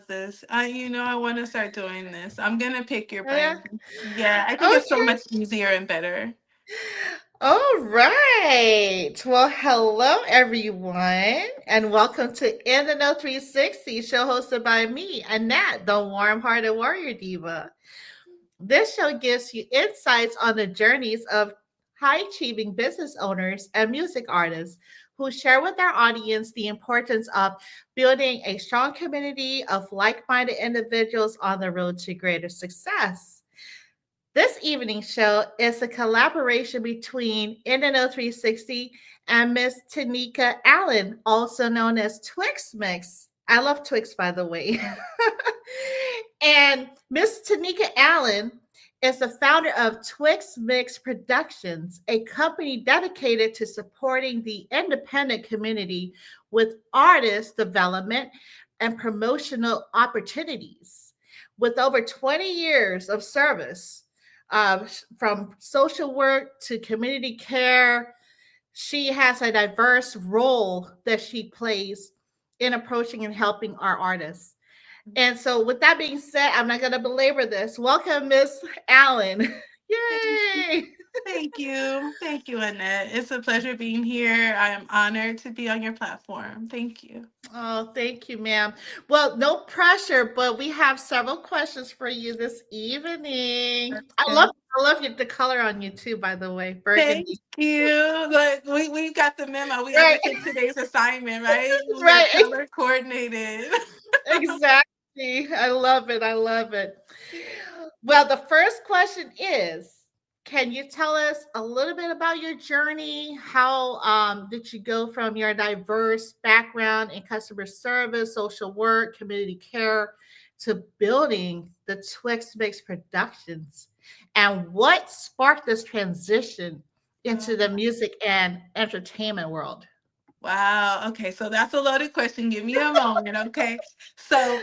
this. I want to start doing this. I'm gonna pick your Yeah. brain. Yeah, I think it's so Okay. much easier and better. All right. Well, hello everyone, and welcome to In the Know 360, show hosted by me, Annette, the warm-hearted warrior diva. This show gives you insights on the journeys of high-achieving business owners and music artists who share with our audience the importance of building a strong community of like-minded individuals on the road to greater success. This evening show is a collaboration between NNO 360 and Miss Tanika Allen, also known as Twixx Mixx. I love Twix, by the way. And Miss Tanika Allen is the founder of Twixx Mixx Productions, a company dedicated to supporting the independent community with artist development and promotional opportunities. With over 20 years of service, from social work to community care, she has a diverse role that she plays in approaching and helping our artists. And so, with that being said, I'm not going to belabor this. Welcome, Miss Allen. Thank you. Yay! Thank you. Thank you, Annette. It's a pleasure being here. I am honored to be on your platform. Thank you. Oh, thank you, ma'am. Well, no pressure, but we have several questions for you this evening. Okay. I love the color on you too, by the way, Thank burgundy. you. Like we got the memo. We got Right, to take today's assignment, right? We are right. color coordinated. Exactly. I love it. I love it. Well, the first question is, can you tell us a little bit about your journey? How did you go from your diverse background in customer service, social work, community care to building the Twix Mix Productions? And what sparked this transition into the music and entertainment world? Wow. Okay. So that's a loaded question. Give me a moment. Okay. So,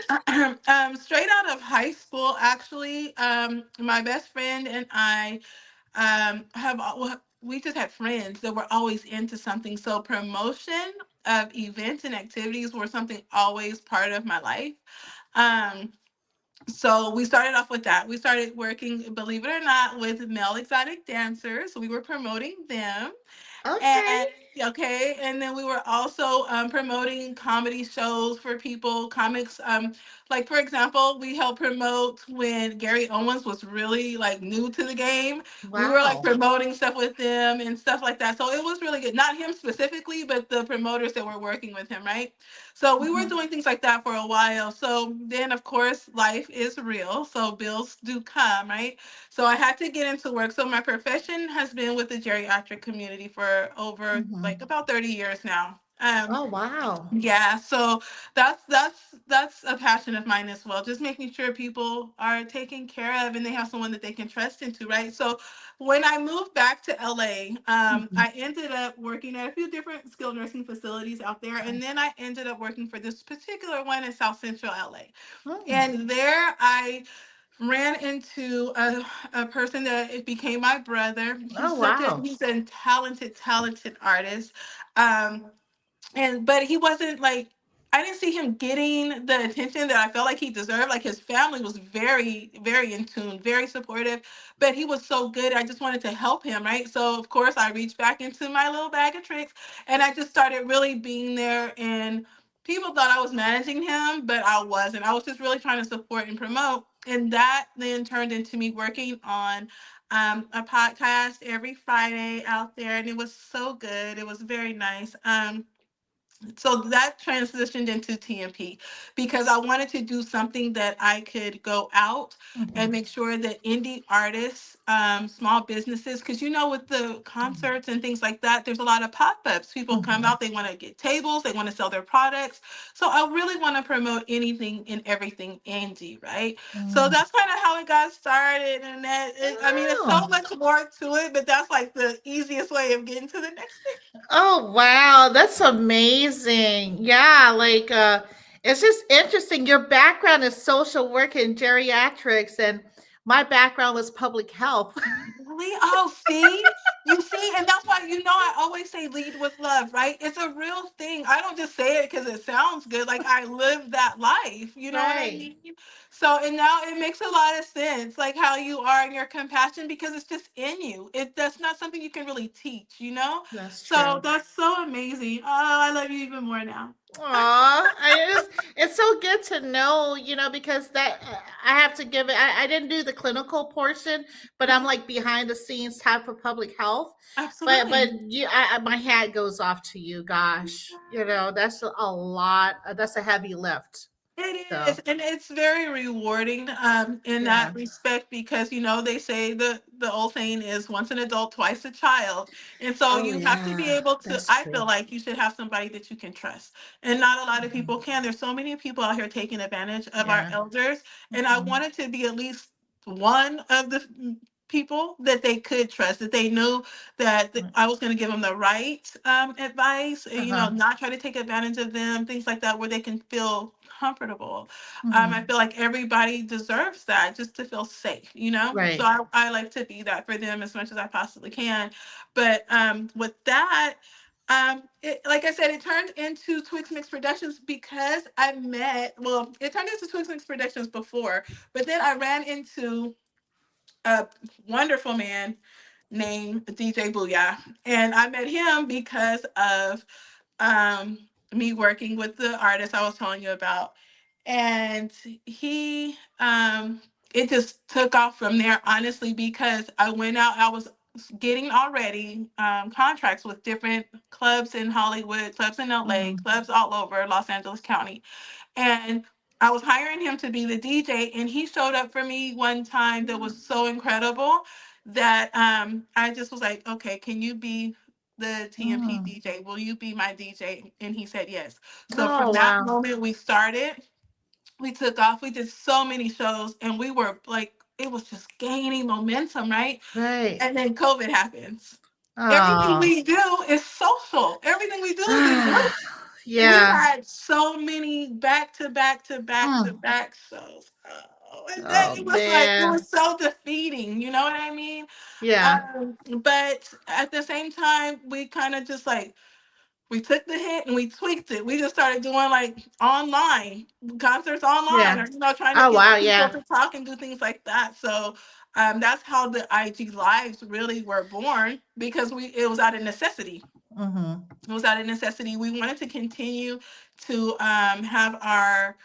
straight out of high school, actually, my best friend and I we just had friends that were always into something. So, promotion of events and activities were something always part of my life. Um, so we started off with that. We started working, believe it or not, with male exotic dancers. We were promoting them. Okay. And okay, and then we were also promoting comedy shows for people, comics. Like for example, we helped promote when Gary Owens was really like new to the game. We were like Wow. promoting stuff with them and stuff like that. So it was really good. Not him specifically, but the promoters that were working with him, right? So we were Mhm. doing things like that for a while. So then, of course, life is real. So bills do come, right? So I had to get into work. So my profession has been with the geriatric community for over like Mhm. about 30 years now. Oh, wow. Yeah, so that's a passion of mine as well. Just making sure people are taken care of and they have someone that they can trust into, right? So when I moved back to LA, Mhm. I ended up working at a few different skilled nursing facilities out there, and then I ended up working for this particular one in South Central LA. Mm. And there I ran into a person that it became my brother. Oh, wow. He's a talented artist. Um, but he wasn't like, I didn't see him getting the attention that I felt like he deserved. Like his family was very in tune, very supportive, but he was so good. I just wanted to help him, right? So of course I reached back into my little bag of tricks and I just started really being there, and people thought I was managing him, but I wasn't. I was just really trying to support and promote. And that then turned into me working on a podcast every Friday out there, and it was so good. It was very nice. So that transitioned into TMP because I wanted to do something that I could go out and Mhm. make sure that indie artists, small businesses, because with the concerts and things like that, there's a lot of pop-ups. People come Mhm. out, they want to get tables, they want to sell their products. So I really want to promote anything and everything indie, right? So Mm. that's kind of how it got started. And I mean, it's so Oh. much more to it, but that's like the easiest way of getting to the next thing. Oh, wow. That's amazing. Yeah, like it's just interesting. Your background is social work and geriatrics, and my background was public health. Exactly. Oh, see? You see? And that's why, I always say lead with love, right? It's a real thing. I don't just say it because it sounds good. Like, I live that life. You know what I Right. mean? So, and now it makes a lot of sense, like how you are in your compassion, because it's just in you. That's not something you can really teach, you know? That's So true. that's so amazing. Oh, I love you even more now. Aw, it's so good to know, because that I have to give it. I didn't do the clinical portion, but I'm Mhm. like behind the scenes type of public health. But Absolutely. my hat goes off to you. Gosh, that's a lot. That's a heavy lift. It So is, and it's very rewarding in yeah. that respect, because they say the old saying is once an adult, twice a child. And so Oh you have to be yeah, able to, that's I true. feel like you should have somebody that you can trust. And not a lot of Mhm. people can. There's so many people out here taking advantage of our Yeah. elders, and I Hmm. wanted to be at least one of the people that they could trust, that they knew that I was going to give them the right advice, and, Uh huh. not try to take advantage of them, things like that, where they can feel comfortable. I Hmm. feel like everybody deserves that, just to feel safe, So Right. I like to be that for them as much as I possibly can. But with that, like I said, it turned into Twix Mix Productions because it turned into Twix Mix Productions before, but then I ran into a wonderful man named DJ Booyah. And I met him because of um, me working with the artist I was telling you about. And it just took off from there, honestly, because I went out, I was getting already contracts with different clubs in Hollywood, clubs in LA, Hmm. clubs all over Los Angeles County. And I was hiring him to be the DJ, and he showed up for me one time that was so incredible that I just was like, okay, can you be the TMP Mm. DJ? Will you be my DJ? And he said yes. So from Oh that wow. moment, we started. We took off. We did so many shows, and we were like, it was just gaining momentum, right? Right. And then COVID happens. Everything Oh. we do is social. Everything we do is in groups. We Yeah. had so many back to back to back to Mm. back shows. Oh, and then Oh it was like, it man. was so defeating. You know what I mean? Yeah. But at the same time, we kind of just like, we took the hit and we tweaked it. We just started doing like online concerts online, Yeah. or trying to Oh get wow. people Yeah. to talk and do things like that. So that's how the IG lives really were born, because we it was out of necessity. Mm-hmm. It was out of necessity. We wanted to continue to have our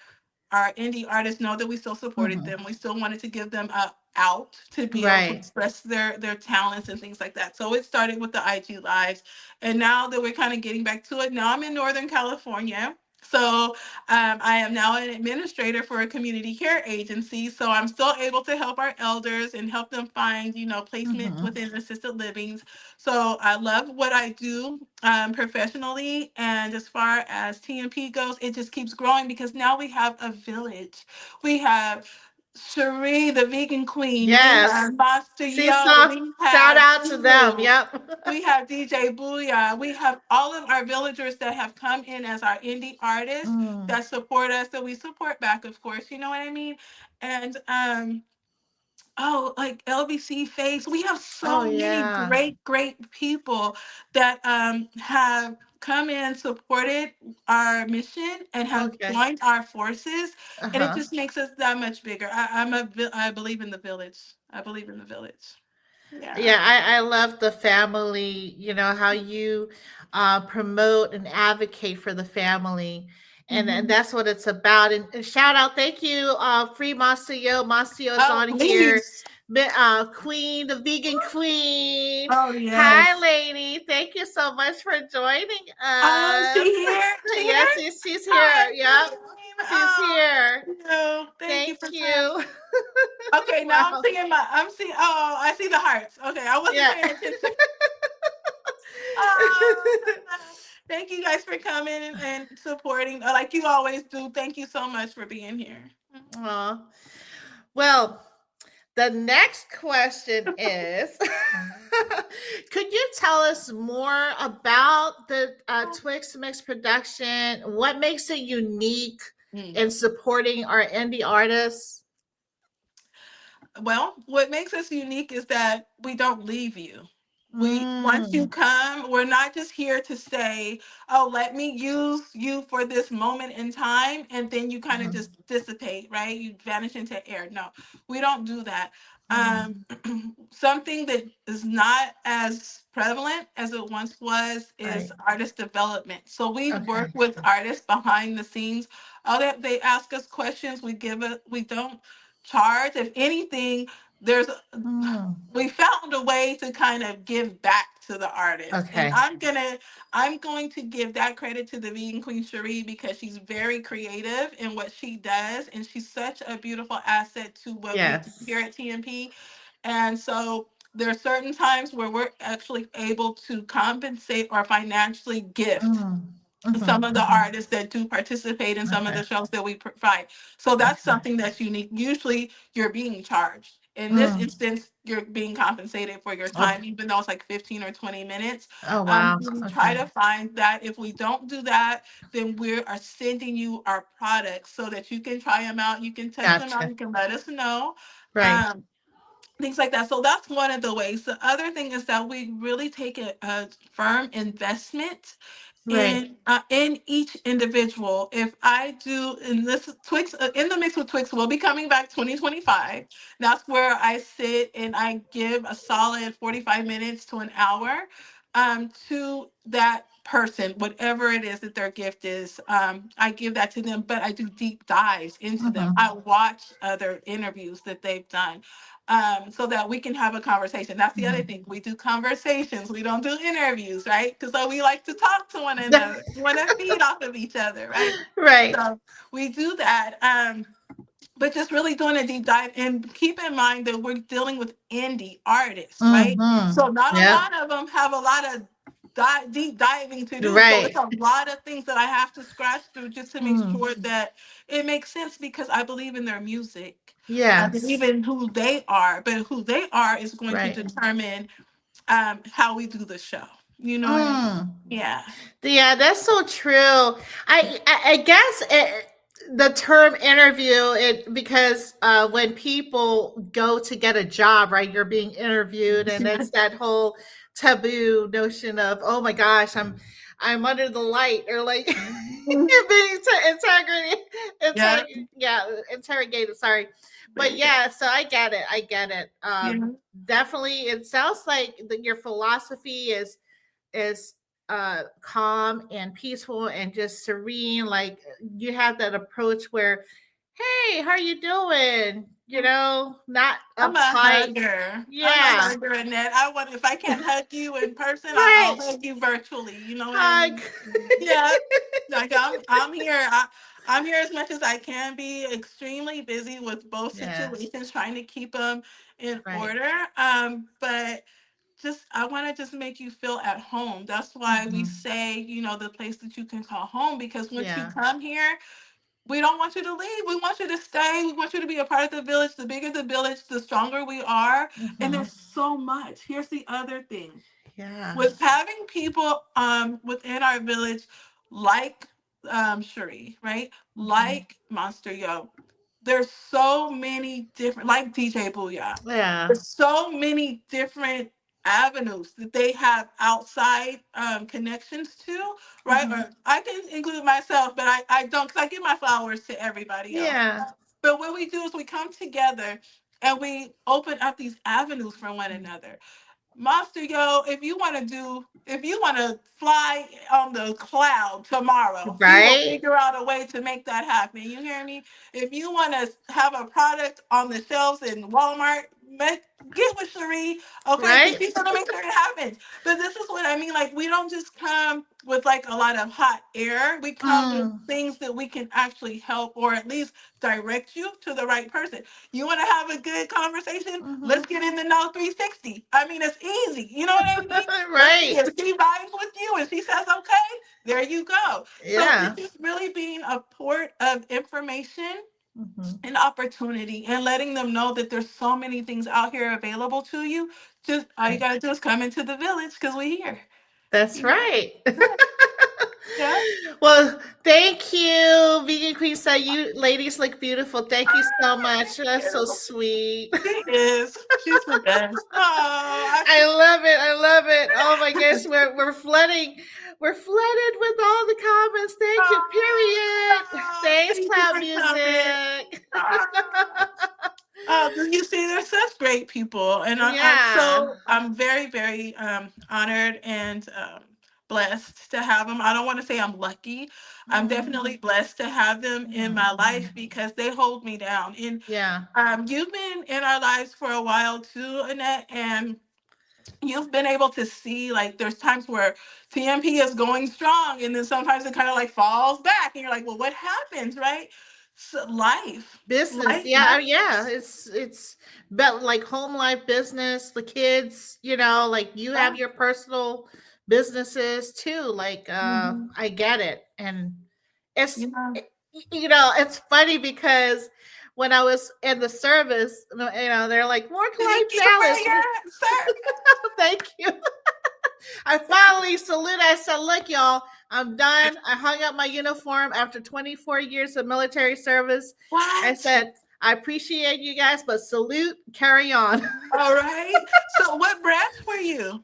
indie artists know that we still supported Mm-hmm. them. We still wanted to give them a out to be able to Right. express their talents and things like that. So it started with the IG lives, and now that we're kind of getting back to it, now I'm in Northern California. So I am now an administrator for a community care agency. So I'm still able to help our elders and help them find, placement Mm-hmm. within assisted livings. So I love what I do professionally. And as far as TMP goes, it just keeps growing because now we have a village. We have Cherie, the vegan queen. We Yes. have Master See, Yo. so We shout have out to them. Lulu. Yep. We have DJ Booyah. We have all of our villagers that have come in as our indie artists Mm. that support us, that we support back, of course. You know what I mean? And oh, like LBC Face. We have Oh so many yeah. great, great people that have come in, supported our mission, and have Okay. joined our forces, and it Uh-huh. just makes us that much bigger. I believe in the village. I believe in the village. Yeah. Yeah, I love the family, how you promote and advocate for the family. And Mhm. that's what it's about. And shout out, thank you, Free Masio. Masio is Oh, on here. please. Queen, the vegan queen. Oh, Hi, yes. lady. Thank you so much for joining Oh, she us. here? She Yes, here? she's Hi, here. Yep, Queen. she's Oh, here. thank you. Thank you Thank for coming. you. Okay, now Wow. I'm seeing, oh, I see the hearts. Okay, I wasn't Yeah. paying attention. Oh, thank you guys for coming and supporting, like you always do. Thank you so much for being here. Aw. Well, the next question is could you tell us more about the Twix Mix production? What makes it unique Mm. in supporting our indie artists? Well, what makes us unique is that we don't leave you. We once you Mm, come, we're not just here to say, "Oh, let me use you for this moment in time," and then you kind of mhm, just dissipate, right? You vanish into air. No, we don't do that. mm, Um, something that is not as prevalent as it once was is right. artist development. So we work Okay. with artists behind the scenes. All that they ask us questions, we give it. We don't charge. If anything, there's Mm, we found a way to kind of give back to the artist. And okay. I'm going to give that credit to the vegan queen Cherie because she's very creative in what she does and she's such a beautiful asset to what we do here Yes. at TMP. And so there are certain times where we're actually able to compensate or financially gift Mm, mhm, some of the mhm. artists that do participate in some of Okay. the shows that we provide. So that's Okay. something that's unique. Usually you're being charged. In this Mm. instance, you're being compensated for your Oh, time, even though it's like 15 or 20 minutes. oh wow. We try Okay. to find that if we don't do that, then we are sending you our products so that you can try them out. You can test them out. Gotcha. You can let us know. Right. Um, things like that. So that's one of the ways. The other thing is that we really take a firm investment Right. in each individual. If I do in this Twix in the mix with Twix will be coming back 2025. That's where I sit and I give a solid 45 minutes to an hour to that person, whatever it is that their gift is. I give that to them, but I do deep dives into them. Mhm. I watch other interviews that they've done so that we can have a conversation. That's the other Mhm. thing. We do conversations. We don't do interviews, right? Because so we like to talk to one another. We want to feed off of each other, right? Right. So we do that. But just really doing a deep dive and keep in mind that we're dealing with indie artists, right? So Mhm. not a Yep. lot of them have a lot of deep diving to do. So it's Right. a lot of things that I have to scratch through just to make Mm. sure that it makes sense because I believe in their music. I believe Yes. in who they are, but who they are is going to Right. determine how we do the show. You know what I mean? Mm. Yeah. Yeah, that's so true. I guess the term interview it because when people go to get a job, right, you're being interviewed, and it's that whole taboo notion of oh my gosh, I'm under the light or like you're being Yeah. interrogated. Sorry, but Right. yeah, so I get it. I get it. Yeah. Definitely, it sounds like your philosophy is calm and peaceful and just serene. Like you have that approach where, hey, how are you doing? You know, not I'm a uptight. hugger. I'm a Yeah, hugger, Annette. I want if I can't hug you in person, I'll right. hug you virtually. You know what I Hug. mean? Yeah. Like I'm here. I'm here as much as I can be. Extremely busy with both Yeah. situations, trying to keep them in Right. order. But just I want to just make you feel at home. That's why we Hmm. say, the place that you can call home because once you Yeah. come here, we don't want you to leave. We want you to stay. We want you to be a part of the village. The bigger the village, the stronger we are. And Hmm. there's so much. Here's the other thing. Yeah. With having people within our village like Cherie, right? Hmm. Like Monster Yo, there's so many different like DJ Booyah. Yeah. There's so many different avenues that they have outside connections to, right? Hmm. Or I can include myself, but I don't because I give my flowers to everybody else. Yeah. But what we do is we come together and we open up these avenues for one another. Monster, yo, if you want to fly on the cloud tomorrow, we will Right. figure out a way to make that happen. You hear me? If you want to have a product on the shelves in Walmart, get with Cherie, okay? Because Right. she's gonna make sure it happens. But this is what I mean. Like, we don't just come with like a lot of hot air. We come with Mm. things that we can actually help or at least direct you to the right person. You want to have a good conversation? Hmm. Let's get in the No 360. I mean, it's easy. You know what I mean? Let's see Right. if she vibes with you and she says, okay, there you go. So Yeah. it's just really being a port of information Hmm. and opportunity and letting them know that there's so many things out here available to you. Just all you Right. got to do is come into the village because we're here. That's You know? right. Yeah. Yeah, Well, thank you. Vegan Queen said you ladies look beautiful. Thank you so much. thank That's so you. sweet. She is. She's the best. Oh, I I feel. love it. I love it. Oh my gosh, we're flooded with all the comments. Thank you. Oh, Period. oh, Thanks, thank you cloud for coming. music. Ah. Oh, you see, they're such great people, and Yeah. I'm very, very honored and blessed to have them. I don't want to say I'm lucky. I'm Mm, definitely blessed to have them in mm. my life because they hold me down. And Yeah. you've been in our lives for a while too, Annette, and you've been able to see like there's times where TMP is going strong, and then sometimes it kind of like falls back, and you're like, well, what happens, right? So Business. life Yeah, yeah. happens. It's but like home life business, the kids, like you have your personal businesses too. Like Mhm. I get it. And it's You know, it's funny because when I was in the service, they're like work life thank you for balance. your service. Thank you. I finally salute. I said, look, y'all, I'm done. I hung up my uniform after 24 years of military service. I What? said, I appreciate you guys, but salute, carry on. All right. So, what branch were you?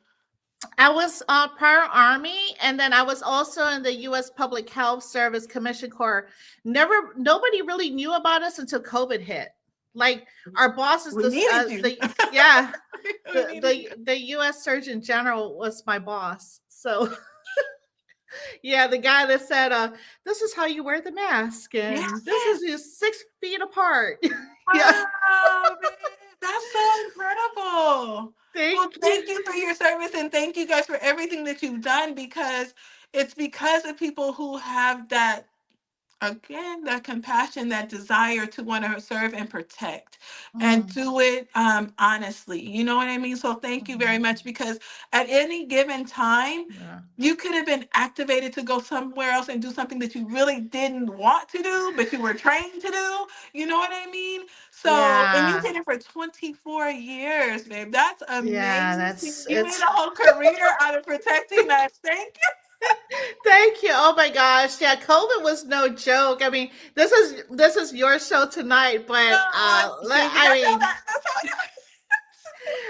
I was prior Army, and then I was also in the U.S. Public Health Service Commission Corps. Nobody really knew about us until COVID hit. Like our bosses, We needed you. yeah, We needed you. the U.S. Surgeon General was my boss. So yeah, the guy that said, "This is how you wear the mask, and this is Yes. just 6 feet apart." Yeah, Wow, man. That's so incredible. Well, thank you. thank you for your service and thank you guys for everything that you've done because it's because of people who have that again that compassion, that desire to want to serve and protect and Mm, do it honestly, you know what I mean? So thank you very mhm, much because at any given time yeah, you could have been activated to go somewhere else and do something that you really didn't want to do but you were trained to do, you know what I mean? So and you yeah, did it for 24 years, babe. That's yeah. amazing. That's You made it's. a whole career out of protecting us. Thank you. Thank you. Oh my gosh. Yeah, COVID was no joke. I mean, this is your show tonight, but See, but I that's how mean, that's how it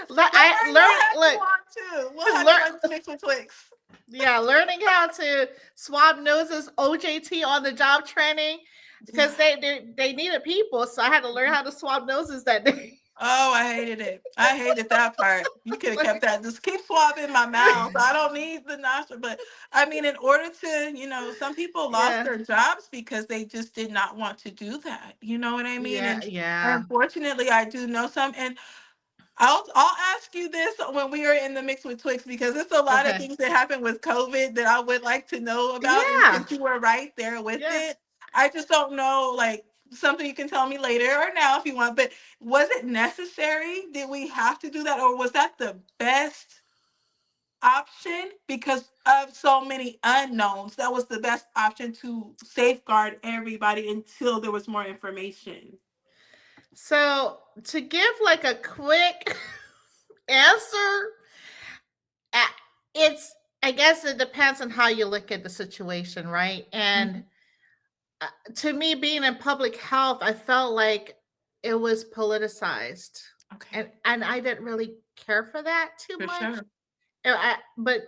Don't I worry, we'll learn have you look on too. We'll have you learn on Mixx with Twix. yeah, learning how to swab noses, OJT on the job training Yeah. because they needed people, so I had to learn how to swab noses that day. Oh, I hated it. I hated that part. You could have kept that. Just keep swabbing my mouth. I don't need the nostril. But I mean, in order to, some people lost Yeah. their jobs because they just did not want to do that. You know what I mean? Yeah, And yeah. unfortunately, I do know some. And I'll ask you this when we are in the mix with Twix because there's a lot of Okay. things that happened with COVID that I would like to know about. And Yeah. since you were right there with Yeah. it, I just don't know like something you can tell me later or now if you want. But was it necessary? Did we have to do that, or was that the best option because of so many unknowns? That was the best option to safeguard everybody until there was more information. So, to give like a quick answer, uh, it's I guess it depends on how you look at the situation, right? And Mhm. to me, being in public health, I felt like it was politicized, and Okay, I didn't really care for that too for much. sure. But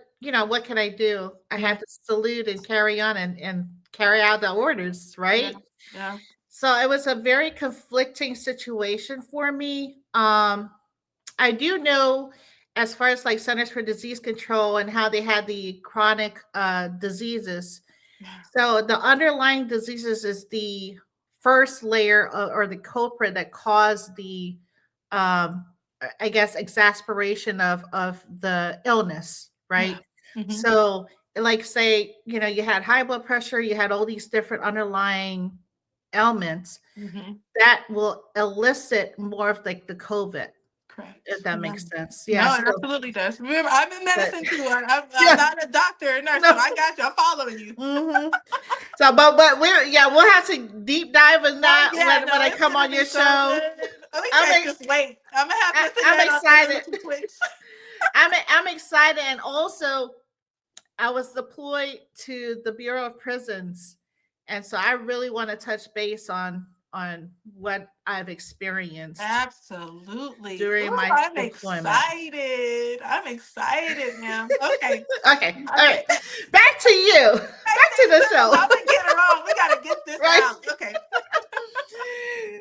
what can I do? I Yeah, had to salute and carry on and carry out the orders, yeah, right? yeah. So it was a very conflicting situation for me. I do know as far as like Centers for Disease Control and how they had the chronic diseases. Yeah. So the underlying diseases is the first layer or the culprit that caused the, um, I guess, exasperation of the illness, Yeah. right? Mhm. So, like, say, you had high blood pressure, you had all these different underlying ailments Mhm. that will elicit more of like the COVID, if Correct. that Yeah. makes sense. Yeah. No, it So, absolutely does. Remember, I'm in but medicine too. I'm yeah, not a doctor or nurse, but no. I got you. I'm following you. Hmm. So, but we'll have to deep dive in Oh that yeah, when no, I it's come gonna on be your so show. good. Oh, you I'm guys ex- just wait. I'm gonna have Miss I'm Annette on in the excited. little Twix. I'm excited, and also I was deployed to the Bureau of Prisons, and so I really want to touch base on what I've experienced Absolutely. during Oh, my I'm deployment. excited. I'm excited, ma'am. Okay. Okay, all Okay. right. Back to you. Next Back to thing the soon. show. I'm gonna get her on. We gotta get this Right. out. Okay.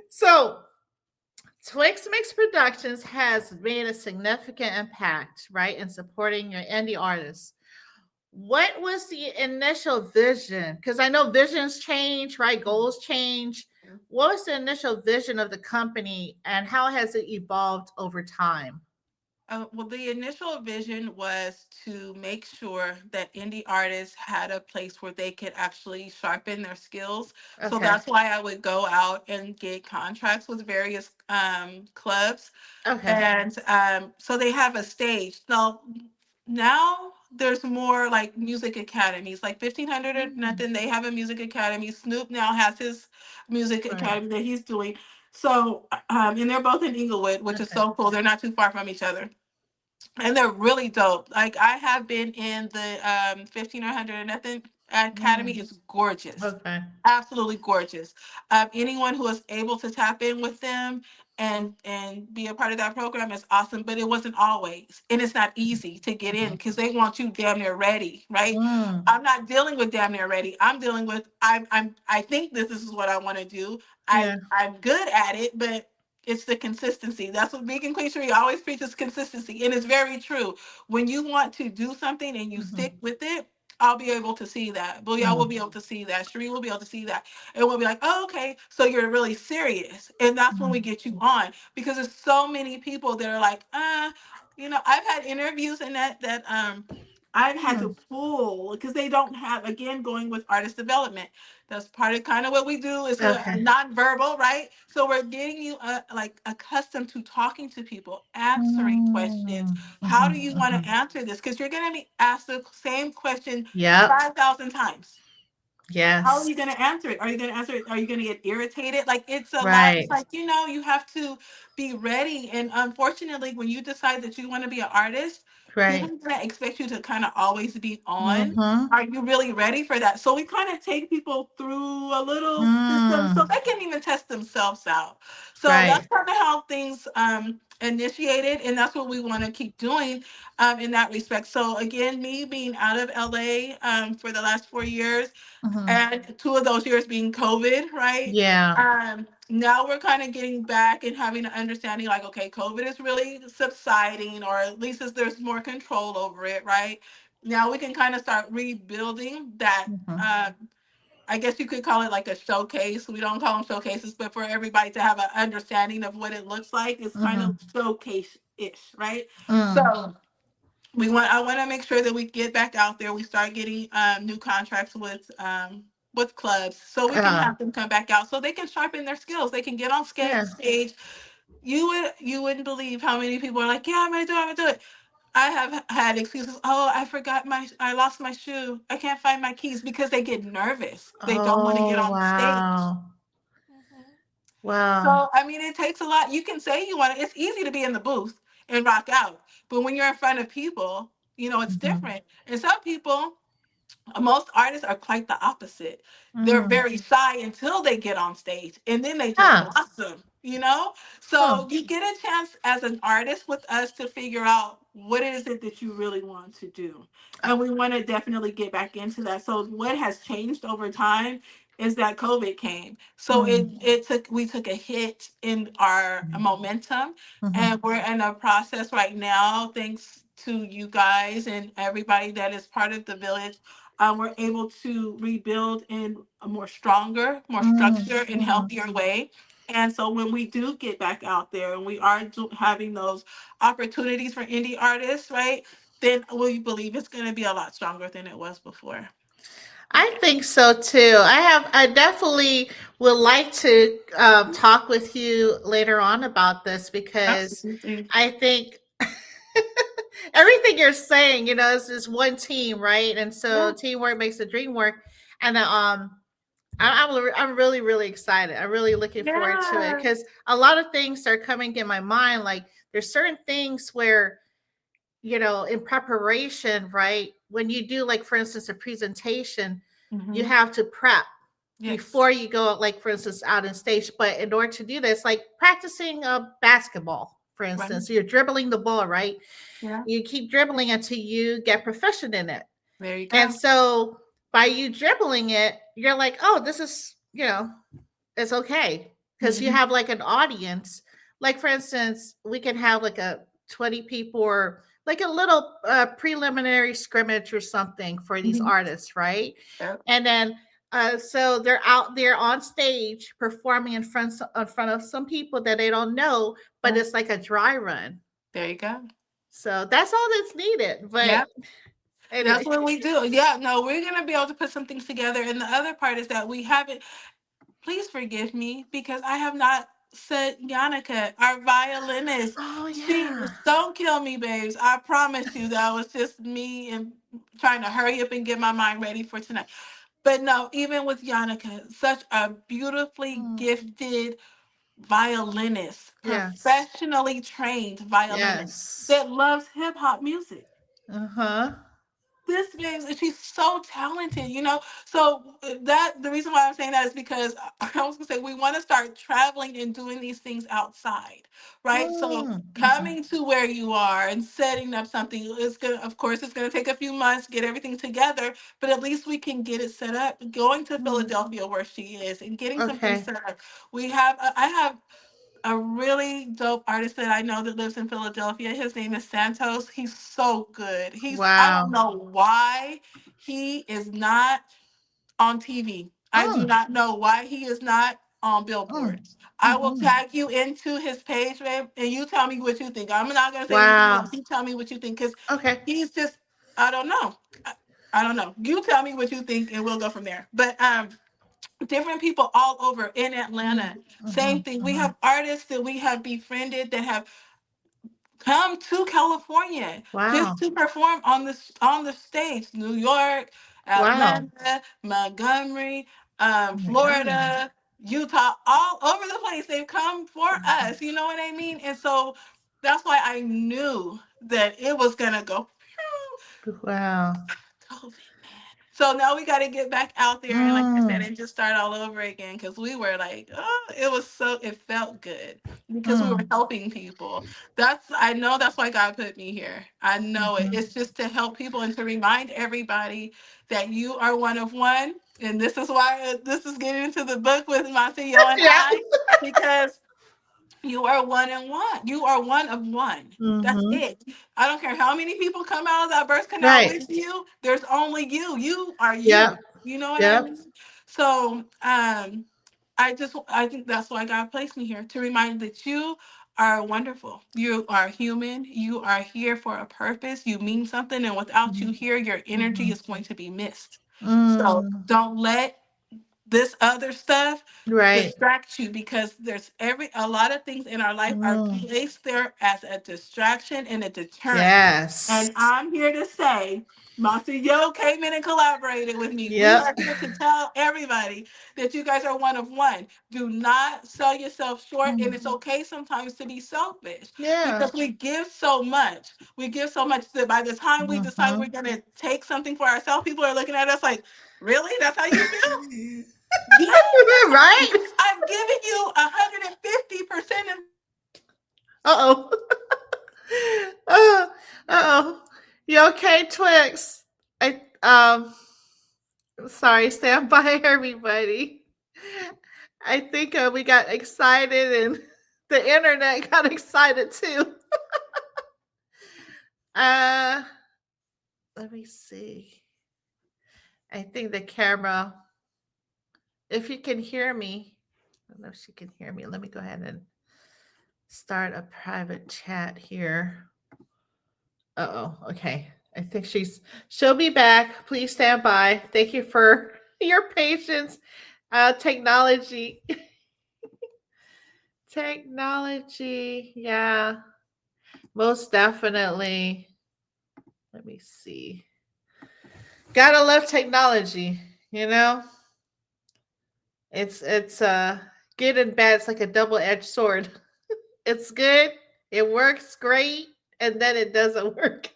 So Twix Mix Productions has made a significant impact, right, in supporting your indie artists. What was the initial vision? Because I know visions change, right? Goals change. What was the initial vision of the company and how has it evolved over time? Well, the initial vision was to make sure that indie artists had a place where they could actually sharpen their skills. So Okay. that's why I would go out and get contracts with various clubs. Okay. And so they have a stage. Now there's more like music academies, like 1500 or Mm, nothing. They have a music academy. Snoop now has his music right. academy that he's doing. So, and they're both in Inglewood, which is Okay. so cool. They're not too far from each other, and they're really dope. Like I have been in the 1500 and nothing academy. Mm, It's gorgeous, okay. absolutely gorgeous. Anyone who is able to tap in with them and be a part of that program is awesome. But it wasn't always, and it's not easy to get in Mhm. because they want you damn near ready, right? Mm, I'm not dealing with damn near ready. I'm dealing with I think this is what I want to do. yeah. I'm good at it, but it's the consistency. That's what Vegan Queen Sheree always preaches, consistency. And it's very true. When you want to do something and you Mhm. stick with it, I'll be able to see that. Booyah will Mm, be able to see that. Sheree will be able to see that. And we'll be like, oh, okay, so you're really serious. And that's when we mm, get you on. Because there's so many people that are like, I've had interviews and that I've had to mm. pull because they don't have, again, going with artist development. That's part of kind of what we do is a Okay. nonverbal, right? So we're getting you like accustomed to talking to people, answering questions. Mm, How mhm, do you want to mhm. answer this? Because you're going to be asked the same question Yep. 5,000 times. How are Yes. you going to answer it? Are you going to answer it? Are you going to get irritated? Like it's a lot. It's Right. like, you have to be ready. And unfortunately, when you decide that you want to be an artist, people Right. are going to expect you to kind of always be on. Mhm. Are you really ready for that? So we kind of take people through a little system so Mm, they can even test themselves out. So that's right. kind of how things initiated. And that's what we want to keep doing in that respect. So again, me being out of LA for the last 4 years, Mhm. and 2 of those years being COVID, right? Yeah. Now we're kind of getting back and having an understanding like, okay, COVID is really subsiding, or at least as there's more control over it, right? Now we can kind of start rebuilding that. Mhm. Uh, I guess you could call it like a showcase. We don't call them showcases, but for everybody to have an understanding of what it looks like, it's kind of Mhm. showcase ish, right? Mm. So I want to make sure that we get back out there. We start getting new contracts with clubs so we can Uh, have them come back out so they can sharpen their skills. They can get on yeah. stage. You wouldn't believe how many people are like, yeah, I'm gonna do it, I'm gonna do it. I have had excuses. Oh, I lost my shoe. I can't find my keys because they get nervous. They don't want to get Oh, on the stage. wow. Mhm. Wow. So, I mean, it takes a lot. You can say you want it. It's easy to be in the booth and rock out. But when you're in front of people, it's Mhm. different. And some people, most artists are quite the opposite. They're Mm. very shy until they get on stage and then they just Huh. blossom. Huh. So you get a chance as an artist with us to figure out what is it that you really want to do. And we want to definitely get back into that. So what has changed over time is that COVID came. So it Mm. it took we took a hit in our momentum, Mhm. and we're in a process right now, thanks to you guys and everybody that is part of the village. We're able to rebuild in a more stronger, more Mm. structured, and Mhm. healthier way. And so when we do get back out there and we are having those opportunities for indie artists, right? Then we believe it's going to be a lot stronger than it was before. I think so too. I definitely would like to talk with you later on about this because Absolutely. I think everything you're saying, is one team, right? And so Yeah. teamwork makes the dream work. And I'm really really excited. I'm really looking forward to it Yeah. because a lot of things are coming in my mind. Like there's certain things where in preparation, right? when you do, like, for instance, a presentation, you Mm-hmm. have to prep Yes. before you go, like, for instance, out on stage. But in order to do this, like practicing a basketball, for Right. instance, you're dribbling the ball, right? Yeah. You keep dribbling until you get proficient in it. There you And go. so by you dribbling it, you're like, oh, this is, it's okay. Because you Mm-hmm. have like an audience. Like, for instance, we can have like a 20 people or like a little preliminary scrimmage or something for these Mm-hmm. artists, right? Yep. And then so they're out there on stage performing in front of some people that they don't know, but Yeah. it's like a dry run. There you go. So that's all that's needed. But Yeah. That's anyway, what we do. Yeah. No, we're gonna be able to put something together. And the other part is that we haven't. Please forgive me because I have not said Yannicka, our violinist. oh She yeah. don't kill me, babes. I promise you that was just me and trying to hurry up and get my mind ready for tonight. But no, even with Yannicka, such a beautifully Mhm. gifted violinist, Yes. professionally trained violinist Yes. that loves hip hop music. Uh-huh. This babe, she's so talented, you know. So that the reason why I'm saying that is because I was gonna say we want to start traveling and doing these things outside, right? So Mhm. coming to where you are and setting up something is gonna, of course, it's gonna take a few months to get everything together, but at least we can get it set up. Going to Mm. Philadelphia where she is and getting something Okay. set up. I have a really dope artist that I know that lives in Philadelphia. His name is Santos. He's so good. I don't Wow. know why he is not on TV. I do Mm. not know why he is not on Mm. billboards. I will Mhm. tag you into his page, babe, and you tell me what you think. I'm not going to say anything Wow. else. You tell me what you think because Okay. he's just, I don't know. I don't know. You tell me what you think and we'll go from there. But different people all over in Mm. Atlanta. Same Mhm. thing. We Mhm. have artists that we have befriended that have come to California just Wow. to perform on the stage. New York, Wow. Atlanta, Montgomery, Oh my god. Florida, Utah, all over the place. They've come for Mhm. us. You know what I mean? And so that's why I knew that it was gonna go. Wow. COVID, man. So now we got to get back out there and, like I said, Mm. and just start all over again because we were like, oh, it was so, it felt good because we were Mm. helping people. I know that's why God put me here. I know it. Mhm. It's just to help people and to remind everybody that you are one of one. And this is why this is getting into the book with Mateo and Yeah. I, because you are one and one. You are one of one. That's Mhm. it. I don't care how many people come out of that birth canal Right. with you. There's only you. You are Yep. you. You know what I Yep. mean? So, I think that's why God placed me here to remind you that you are wonderful. You are human. You are here for a purpose. You mean something, and without you Mhm. here, your energy Mhm. is going to be missed. So Mm. don't let this other stuff Right. distracts you because a lot of things in our life are Mm. placed there as a distraction and a deterrent. Yes. And I'm here to say, Master Yo came in and collaborated with me. We Yep. are here to tell everybody that you guys are one of one. Do not sell yourself short, and it's Mm. okay sometimes to be selfish Yeah. because we give so much. We give so much that by the time we decide we're Mhm. going to take something for ourselves, people are looking at us like, really? That's how you feel? Yes, Right? I've given you 150% of Uh-oh. uh, uh-oh. You okay, Twix? I sorry, stand by everybody. I think we got excited and the internet got excited too. Uh let me see. I think the camera, if you can hear me, I don't know if she can hear me. Let me go ahead and start a private chat here. Uh oh, okay. I think she'll be back. Please stand by. Thank you for your patience. Technology. Technology. Yeah, most definitely. Let me see. Gotta love technology, you know? It's good and bad. It's like a double-edged sword. It's good, it works great, and then it doesn't work.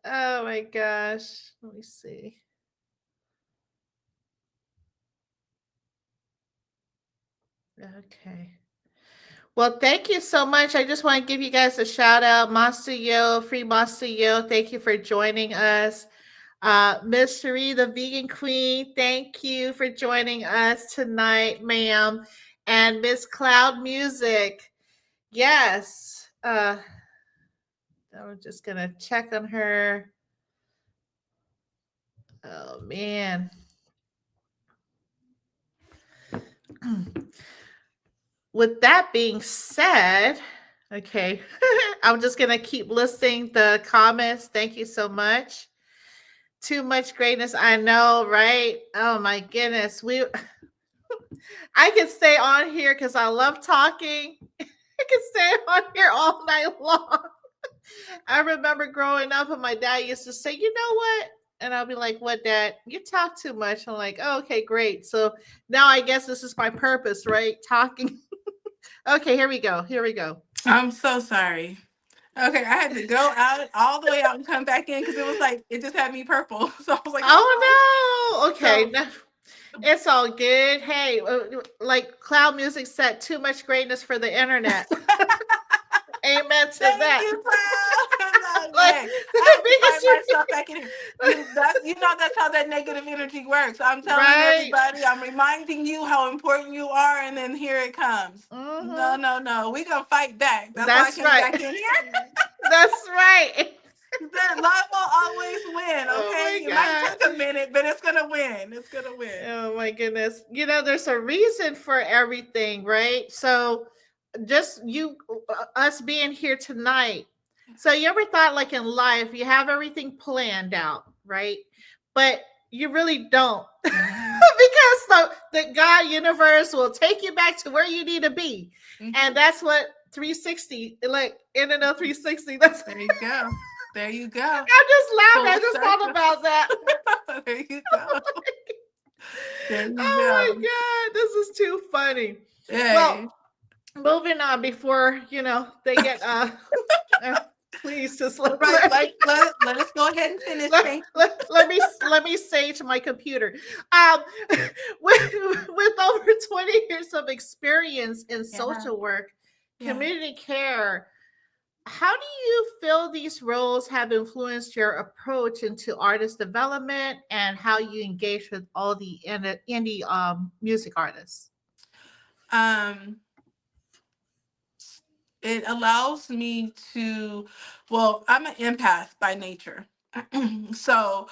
Oh my gosh. Let me see. Okay. Well, thank you so much. I just want to give you guys a shout out. Monster Yo, Free Monster Yo, thank you for joining us. Miss Cherie, the vegan queen, thank you for joining us tonight, ma'am. And Miss Cloud Music, yes. I'm just going to check on her. Oh, man. With that being said, okay, I'm just going to keep listing the comments. Thank you so much. Too much greatness, I know, right? Oh my goodness. I can stay on here because I love talking. I can stay on here all night long. I remember growing up and my dad used to say, you know what? And I'll be like, what, dad? You talk too much. I'm like, oh, okay, great. So now I guess this is my purpose, right? Talking. Okay, here we go. Here we go. I'm so sorry. Okay, I had to go out all the way out and come back in because it was like it just had me purple. So I was like, hold on. Oh no. Okay. So No, it's all good. Hey, like Cloud Music said, too much greatness for the internet. Amen to thank that. you, Cloud. No, Like hey, I had to because find you myself back in here. That's how that negative energy works. I'm telling right. everybody, I'm reminding you how important you are, and then here it comes. No, Mm-hmm. no, no. We gonna fight back. That's why I That's came right. back in here. That's right. That love will always win. Oh Okay, my it might take a god. minute, but it's gonna win. It's gonna win. Oh my goodness. You know, there's a reason for everything, right? So just you us being here tonight. So you ever thought like in life you have everything planned out, right? But you really don't. Because the God universe will take you back to where you need to be. And Hmm. that's what 360, like in and out 360. That's There you go. There you go. I just laughed. I Full just thought circle. about that. There you go. There you Oh go. my god, this is too funny. Well, Hey. moving on before they get uh please just All right. Let us go ahead and finish. Thank you. let me say to my computer, um with over 20 years of experience in Yeah. social work, Yeah. community care, how do you feel these roles have influenced your approach into artist development and how you engage with all the indie music artists? Um, it allows me to, well, I'm an empath by nature. So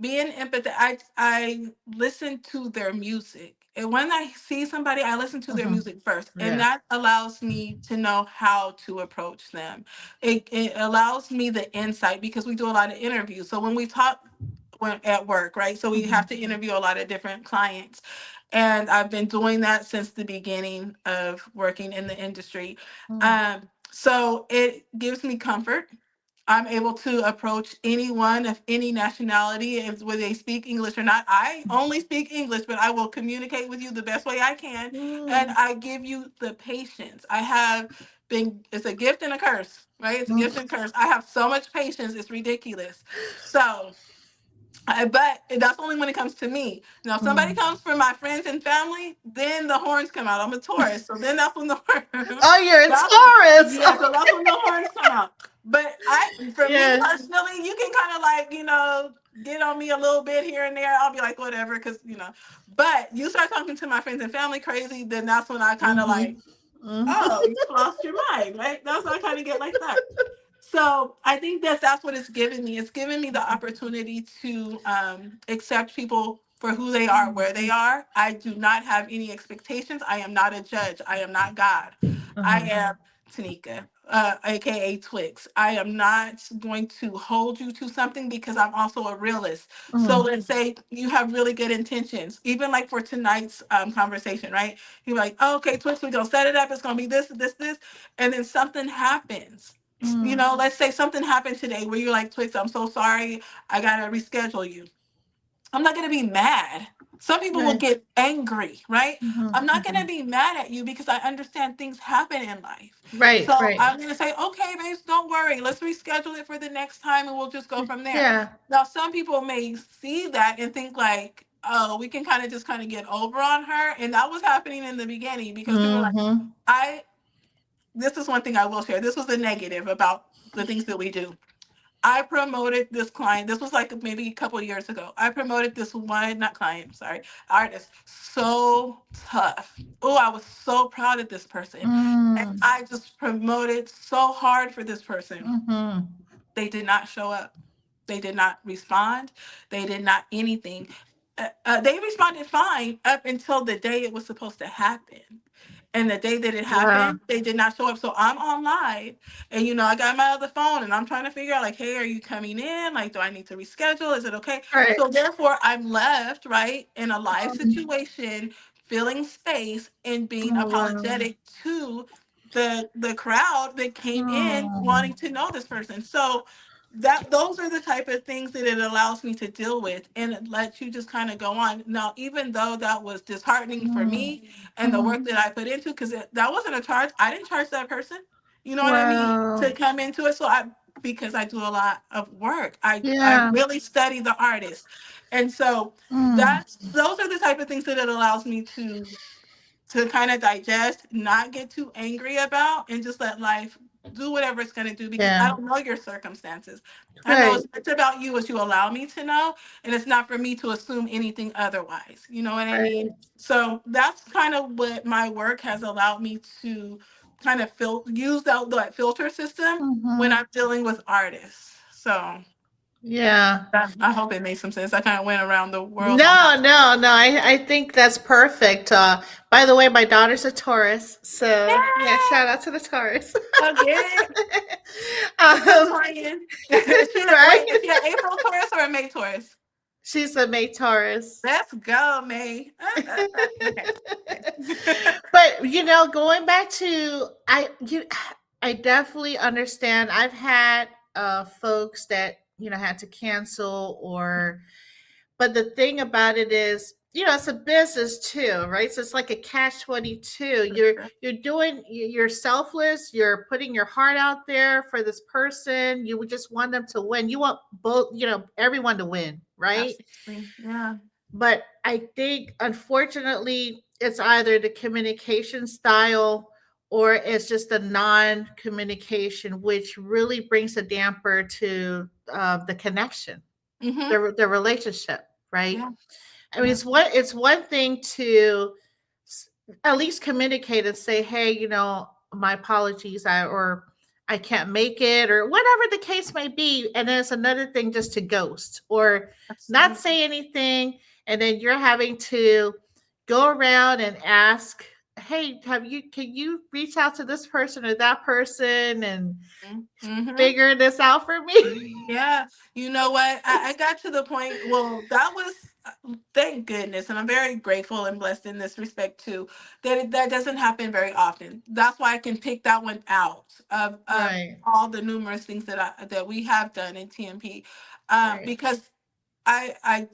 being empathetic, I listen to their music. And when I see somebody, I listen to their Hmm. music first. And Yeah. that allows me to know how to approach them. It allows me the insight because we do a lot of interviews. So when we talk when at work, right? So we have Hmm. to interview a lot of different clients. And I've been doing that since the beginning of working in the industry. So it gives me comfort. I'm able to approach anyone of any nationality, if whether they speak English or not. I only speak English, but I will communicate with you the best way I can, and Mm. I give you the patience. I have been. It's a gift and a curse, right? It's a gift and curse. I have so much patience. It's ridiculous. So but that's only when it comes to me. Now, if somebody Mm. comes for my friends and family, then the horns come out. I'm a Taurus, so then that's when the Oh, you're a that's Taurus. yeah, so that's when the horns come out. But for me Yeah. personally, you can kind of like get on me a little bit here and there. I'll be like whatever, because But you start talking to my friends and family crazy, then that's when I kind of like, Hmm. Hmm. oh, you lost your mind, right? That's when I kind of get like that. So I think that's what it's given me. It's given me the opportunity to accept people for who they are, where they are. I do not have any expectations. I am not a judge. I am not God. I Uh-huh. am Tanika, aka Twixx. I am not going to hold you to something because I'm also a realist. So Mm. let's say you have really good intentions, even like for tonight's conversation, right? You're like, oh, okay, Twixx, we're gonna set it up. It's gonna be this, this, this, and then something happens. Mm. Let's say something happened today where you're like, Twix, I'm so sorry. I got to reschedule you. I'm not going to be mad. Some people will Right. get angry, right? I'm Mhm, not going to mhm. be mad at you because I understand things happen in life. Right, So right. I'm going to say, okay, babes, don't worry. Let's reschedule it for the next time and we'll just go from there. Yeah. Now, some people may see that and think like, oh, we can kind of just kind of get over on her. And that was happening in the beginning because people were like, Mhm. I, this is one thing I will share. This was the negative about the things that we do. I promoted this client. This was like maybe a couple of years ago. I promoted this one, not client, sorry, artist. So tough. Oh, I was so proud of this person. And Mm. I just promoted so hard for this person. Mhm. They did not show up. They did not respond. They did not anything. They responded fine up until the day it was supposed to happen. And the day that it Wow. happened, they did not show up. So I'm on live, and I got my other phone, and I'm trying to figure out like, hey, are you coming in? Like, do I need to reschedule? Is it okay? Right. So therefore, I'm left right in a live Mhm. situation, filling space and being Oh, wow. apologetic to the crowd that came in Oh. wanting to know this person. So that those are the type of things that it allows me to deal with, and it lets you just kind of go on. Now, even though that was disheartening for Mm. me and the work Mhm. that I put into, because that wasn't a charge. I didn't charge that person. You know what I mean? To Wow. come into it. So because I do a lot of work. I Yeah. really study the artist. And so Mm. those are the type of things that it allows me to kind of digest, not get too angry about, and just let life do whatever it's going to do because I Yeah. don't know your circumstances. I know Right. as much about you as you allow me to know, and it's not for me to assume anything otherwise. You know what I mean? Right. So that's kind of what my work has allowed me to kind of use that filter system when Mhm. I'm dealing with artists. So Yeah. I hope it made some sense. I kind of went around the world on No, that. no, no. I think that's perfect. By the way, my daughter's a Taurus, so yeah, shout out to the Taurus. I get it. Quit um, playing. Is she right? wait, is she an April Taurus or a May Taurus? She's a May Taurus. Let's go, May. Okay. Okay. But going back to I definitely understand. I've had folks that had to cancel, or but the thing about it is, it's a business too, right? So it's like a catch 22. You're selfless, you're putting your heart out there for this person. You would just want them to win. You want both, everyone to win, right? Absolutely. Yeah. But I think, unfortunately, it's either the communication style or it's just a non communication, which really brings a damper to the connection, Mm-hmm. the relationship, right? Yeah. I mean, Yeah. it's one thing to at least communicate and say, hey, my apologies, or I can't make it, or whatever the case may be. And then it's another thing just to ghost or not Absolutely. say anything, and then you're having to go around and ask, hey, can you reach out to this person or that person and Mm-hmm. figure this out for me? Yeah, you know what? I got to the point. Well, that was thank goodness, and I'm very grateful and blessed in this respect too. That doesn't happen very often. That's why I can pick that one out of Right, all the numerous things that we have done in TMP, right. because I I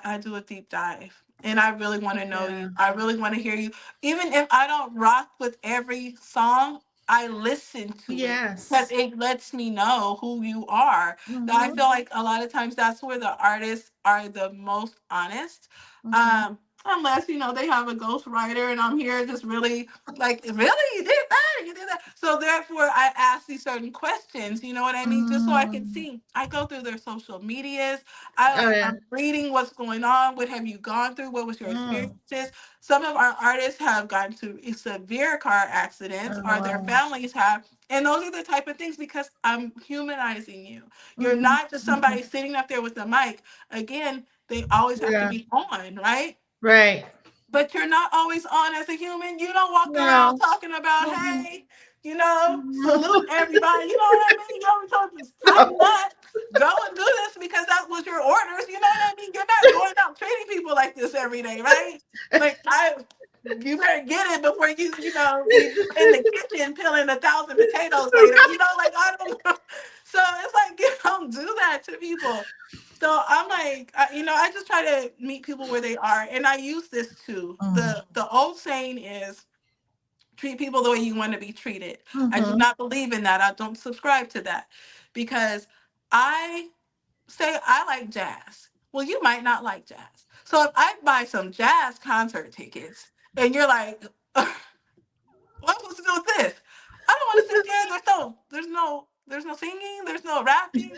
I do a deep dive. And I really want to know Yeah. you. I really want to hear you. Even if I don't rock with every song, I listen to it because Yes. it lets me know who you are. That I Mm-hmm. feel like a lot of times that's where the artists are the most honest. Mm-hmm. Unless they have a ghostwriter and I'm here just really like, really, you did that, and you did that. So therefore, I ask these certain questions. You know what I mean? Just so I can Mm. see. I go through their social medias. Oh, yeah. I'm reading what's going on. What have you gone through? What was your Mm. experiences? Some of our artists have gotten to severe car accidents, Oh, or their wow. families have. And those are the type of things because I'm humanizing you. You're Mhm, not just mhm. somebody sitting up there with the mic. Again, they always have to Yeah. be on, right? Right. But you're not always on as a human. You don't walk around No. talking about, Mhm. hey, Mhm. salute everybody. You know what I mean? You always told to tighten No. up, go and do this because that was your orders. You know what I mean? You're not going out treating people like this every day, right? Like you better get it before you be in the kitchen peeling 1,000 potatoes later. Like I don't know. So it's like you don't do that to people. So I'm like, I just try to meet people where they are, and I use this too. Mm. The old saying is treat people the way you want to be treated. I do Mhm. not believe in that. I don't subscribe to that because I say I like jazz. Well, you might not like jazz. So if I buy some jazz concert tickets and you're like, what am I supposed to do with this? I don't want to sit there. There's no singing. There's no rapping.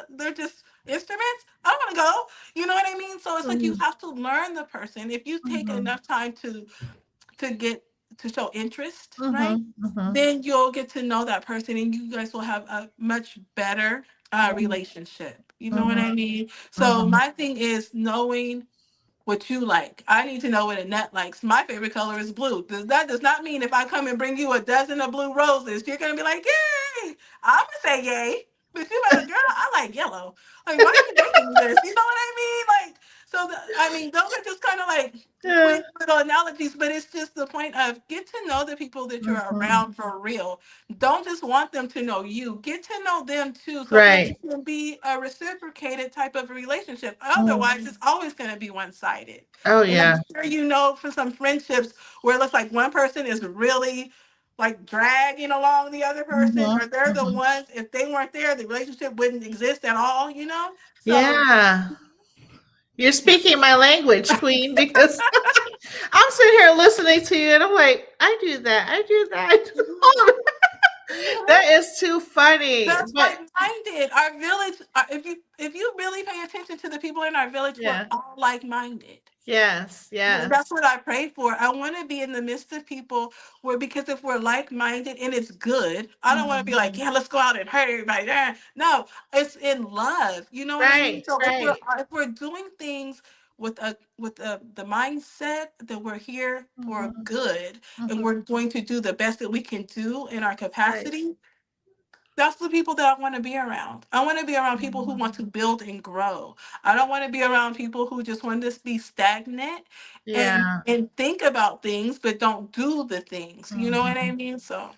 They're just instruments. I don't want to go. You know what I mean? So it's like you Mhm. have to learn the person. If you take Mhm. enough time to get to show interest, right? Mhm. Mhm. Then you'll get to know that person, and you guys will have a much better Mhm. relationship. You know what I Mhm. mean? So Mhm. my thing is knowing what you like. I need to know what Annette likes. My favorite color is blue. That does not mean if I come and bring you a dozen of blue roses, you're gonna be like, yay! I'm gonna say yay. But you better, girl, I like yellow. Like, why are you making me this? You know what I mean? Like, those are just kind of like Yeah. quick little analogies, but it's just the point of get to know the people that you're Mhm. around for real. Don't just want them to know you. Get to know them too, so that Right. it can be a reciprocated type of relationship. Mm. Otherwise, it's always going to be one sided. Oh And I'm yeah. sure you know for some friendships where it looks like one person is really like dragging along the other person, Mhm. or they're the Mhm. ones, if they weren't there, the relationship wouldn't exist at all, you know? So, Yeah. You're yeah. speaking my language, Queen, because I'm sitting here listening to you and I'm like, I do that. I do that. I do all Mhm. of it. Mhm. That is too funny. That's But like-minded. Our village, if you really pay attention to the people in our village, we're yeah. all like-minded. Yes. And that's Yes. what I pray for. I want to be in the midst of people where, because if we're like minded and it's good, I don't want to be Mhm. like, yeah, let's go out and hurt everybody. No, it's in love. You know what I mean? Right. So Right. if we're doing things with the mindset that we're here for Mhm. good, and Mhm. we're going to do the best that we can do in our Right. capacity, that's the people that I want to be around. I want to be around people who Mhm. want to build and grow. I don't want to be around people who just want to be stagnant and Yeah. and think about things but don't do the things. You know what I Mhm. mean? So,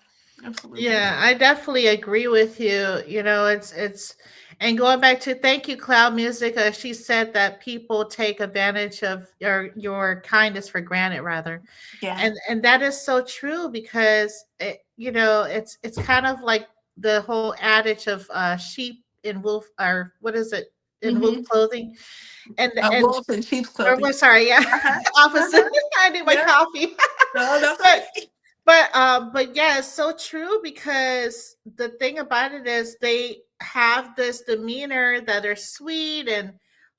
absolutely. Yeah, I definitely agree with you. It's and going back to thank you, Cloud Music. She said that people take advantage of your kindness for granted, rather, Yeah. and that is so true because it's kind of like the whole adage of sheep in wolf, or what is it, in wolf Mm-hmm. clothing, and Wolves in sheep's or clothing. what? Sorry, yeah, Uh-huh. opposite. Uh-huh. I need my Yeah. coffee. No, that's but okay. but yeah, it's so true because the thing about it is they have this demeanor that are sweet and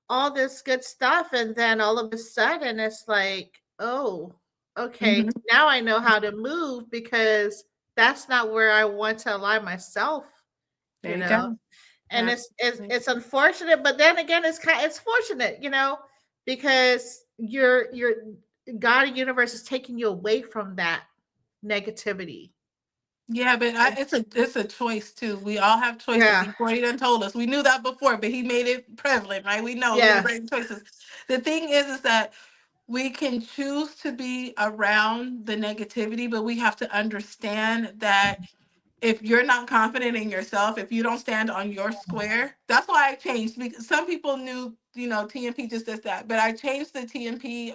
all this good stuff, and then all of a sudden it's like, oh, okay, Mm-hmm. now I know how to move because that's not where I want to align myself, There you you know. go. And Absolutely. it's unfortunate, but then again, it's fortunate, because your God and universe is taking you away from that negativity. Yeah, but it's a choice too. We all have choices. Yeah. Before he done told us, we knew that before, but he made it prevalent, right? We know we're Yes. making choices. The thing is that we can choose to be around the negativity, but we have to understand that if you're not confident in yourself, if you don't stand on your square, that's why I changed. Because some people knew, TMP just does that, but I changed the TMP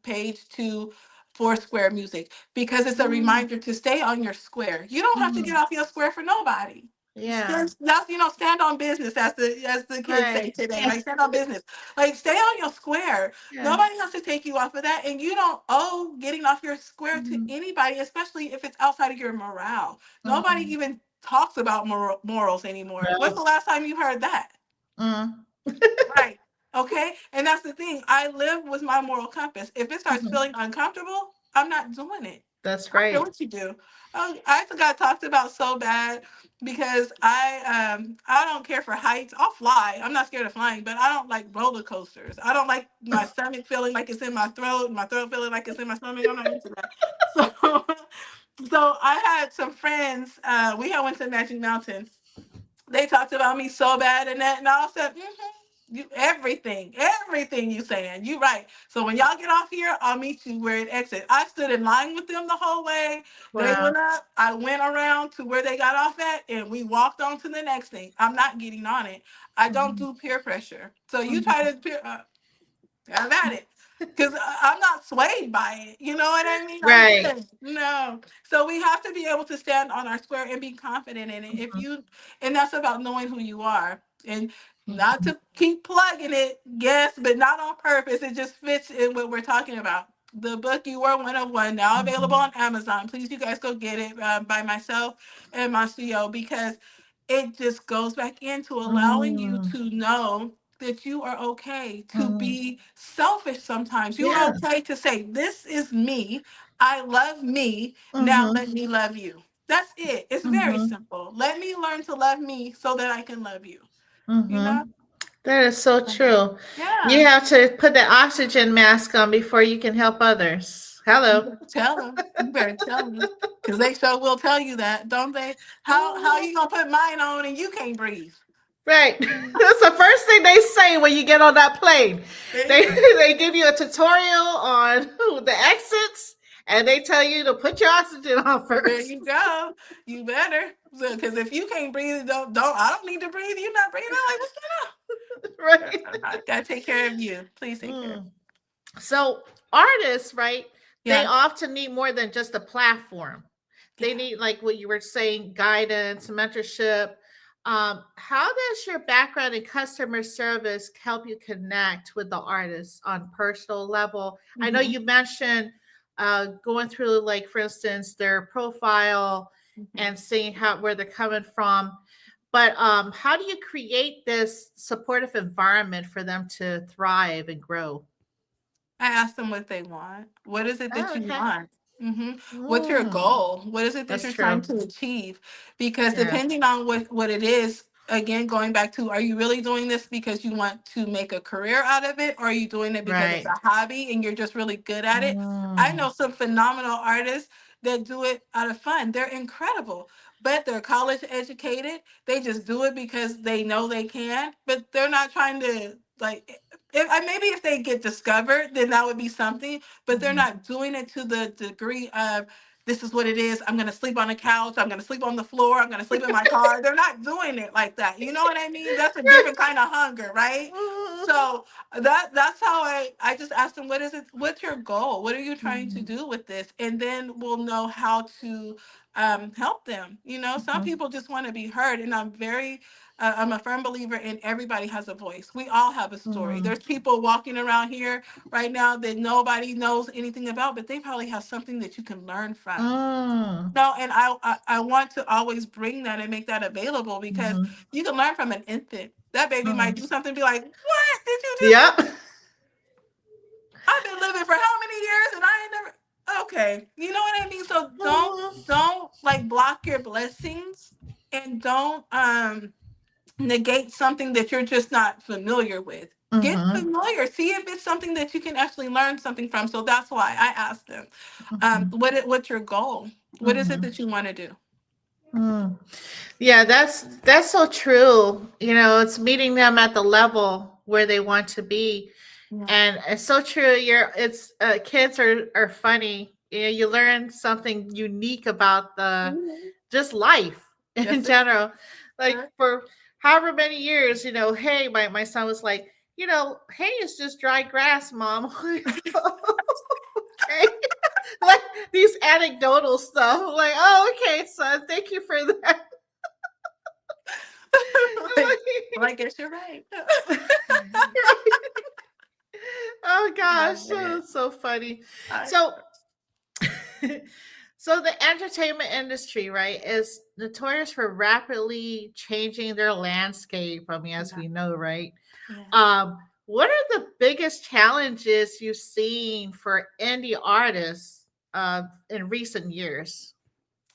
page to four square music because it's a Mm, reminder to stay on your square. You don't have to get mhm. off your square for nobody. Yeah. Stand on business, as the kids say Right. today. Like, stand on business. Like, stay on your square. Yeah. Nobody has to take you off of that, and you don't owe getting off your square to Mhm. anybody, especially if it's outside of your morale. Nobody Mhm. even talks about morals anymore. When's No. the last time you heard that? Mm. Right. Okay. And that's the thing. I live with my moral compass. If it starts Mhm. feeling uncomfortable, I'm not doing it. That's I don't care right. what you do. I got talked about so bad because I don't care for heights. I'll fly. I'm not scared of flying, but I don't like roller coasters. I don't like my stomach feeling like it's in my throat feeling like it's in my stomach. I'm not into that. So so I had some friends. We had went to Magic Mountain. They talked about me so bad and that, and I said, you everything you saying, you right. So when y'all get off here, I'll meet you where it exit. I stood in line with them the whole way. They Wow. went up. I went around to where they got off at and we walked on to the next thing. I'm not getting on it. I don't Mhm. do peer pressure. So you try Mhm. to have at it. Because I'm not swayed by it. You know what I mean? I'm Right. good. No. So we have to be able to stand on our square and be confident in it. If Mhm. you, and that's about knowing who you are. And not Mhm. to keep plugging it, yes, but not on purpose. It just fits in what we're talking about. The book You Were One of One, now available Mhm. on Amazon. Please, you guys go get it by myself and my CEO because it just goes back into allowing you Mm. to know that you are okay to Mm. be selfish sometimes. You are Yeah. okay to say, this is me. I love me. Now Mhm. let me love you. That's it. It's very Mhm. simple. Let me learn to love me so that I can love you. You know? Mhm. That is so true. You Yeah. have to put the oxygen mask on before you can help others. You Hello. better tell them. You better tell them. Because they sure will tell you that, don't they? How Mhm. you gonna put mine on and you can't breathe? Right. That's the first thing they say when you get on that plane. There you They go. they give you a tutorial on the exits and they tell you to put your oxygen on There first. you go. You better. Because if you can't breathe, don't I don't need to breathe. You're not breathing. I'm like, what's going Right. on? I gotta take care of you. Please take care of Mm. So artists, right? me. They Yeah. often need more than just a platform. They Yeah. need, like what you were saying, guidance, mentorship. How does your background in customer service help you connect with the artists on personal level? I know Hmm. you mentioned going through, like for instance, their profile Hmm. and seeing how where they're coming from. But how do you create this supportive environment for them to thrive and grow? I ask them what they want. What is it that Oh, you okay. want? What's your Mm, goal? What is it that that's you're trying true. to achieve? Because Yeah. depending on what it is, again, going back to, are you really doing this because you want to make a career out of it, or are you doing it because it's Right. a hobby and you're just really good at it? I Mm, know some phenomenal artists that do it out of fun. They're incredible, but they're college educated. They just do it because they know they can, but they're not trying to like maybe if they get discovered, then that would be something. But they're mhm, not doing it to the degree of this is what it is. I'm gonna sleep on the couch. I'm gonna sleep on the floor. I'm gonna sleep in my car. They're not doing it like that. You know what I mean? That's a different kind of hunger, right? mhm, So that's how I just asked them, what is it? What's your goal? What are you trying to mhm, do with this? And then we'll know how to help them. You know, some mhm, people just want to be heard, and I'm a firm believer in everybody has a voice. We all have a story. mhm, There's people walking around here right now that nobody knows anything about, but they probably have something that you can learn from. mm, No, and I want to always bring that and make that available because mhm, you can learn from an infant. That baby might mm. do something and be like, what did you just do? Yep. I've been living for how many years and I ain't never okay. You know what I mean? So Mhm, don't like block your blessings and don't negate something that you're just not familiar with. Get mhm, familiar. See if it's something that you can actually learn something from. So that's why I asked them, mhm, what's your goal? What is it mhm, that you want to do? mm. Yeah, that's so true. It's meeting them at the level where they want to be. Yeah. And it's so true. It's kids are funny. You learn something unique about the Mhm. just life in Yes, it general. Like is. for however many years, hey, my son was like, hey, it's just dry grass, mom. Okay. Like these anecdotal stuff. Like, oh, okay, son, thank you for that. like, well, I guess you're right. Oh Love gosh, it. that's so funny. I, So so the entertainment industry, right, is notorious for rapidly changing their landscape. I mean, as yeah, we know, right? yeah. What are the biggest challenges you've seen for indie artists in recent years?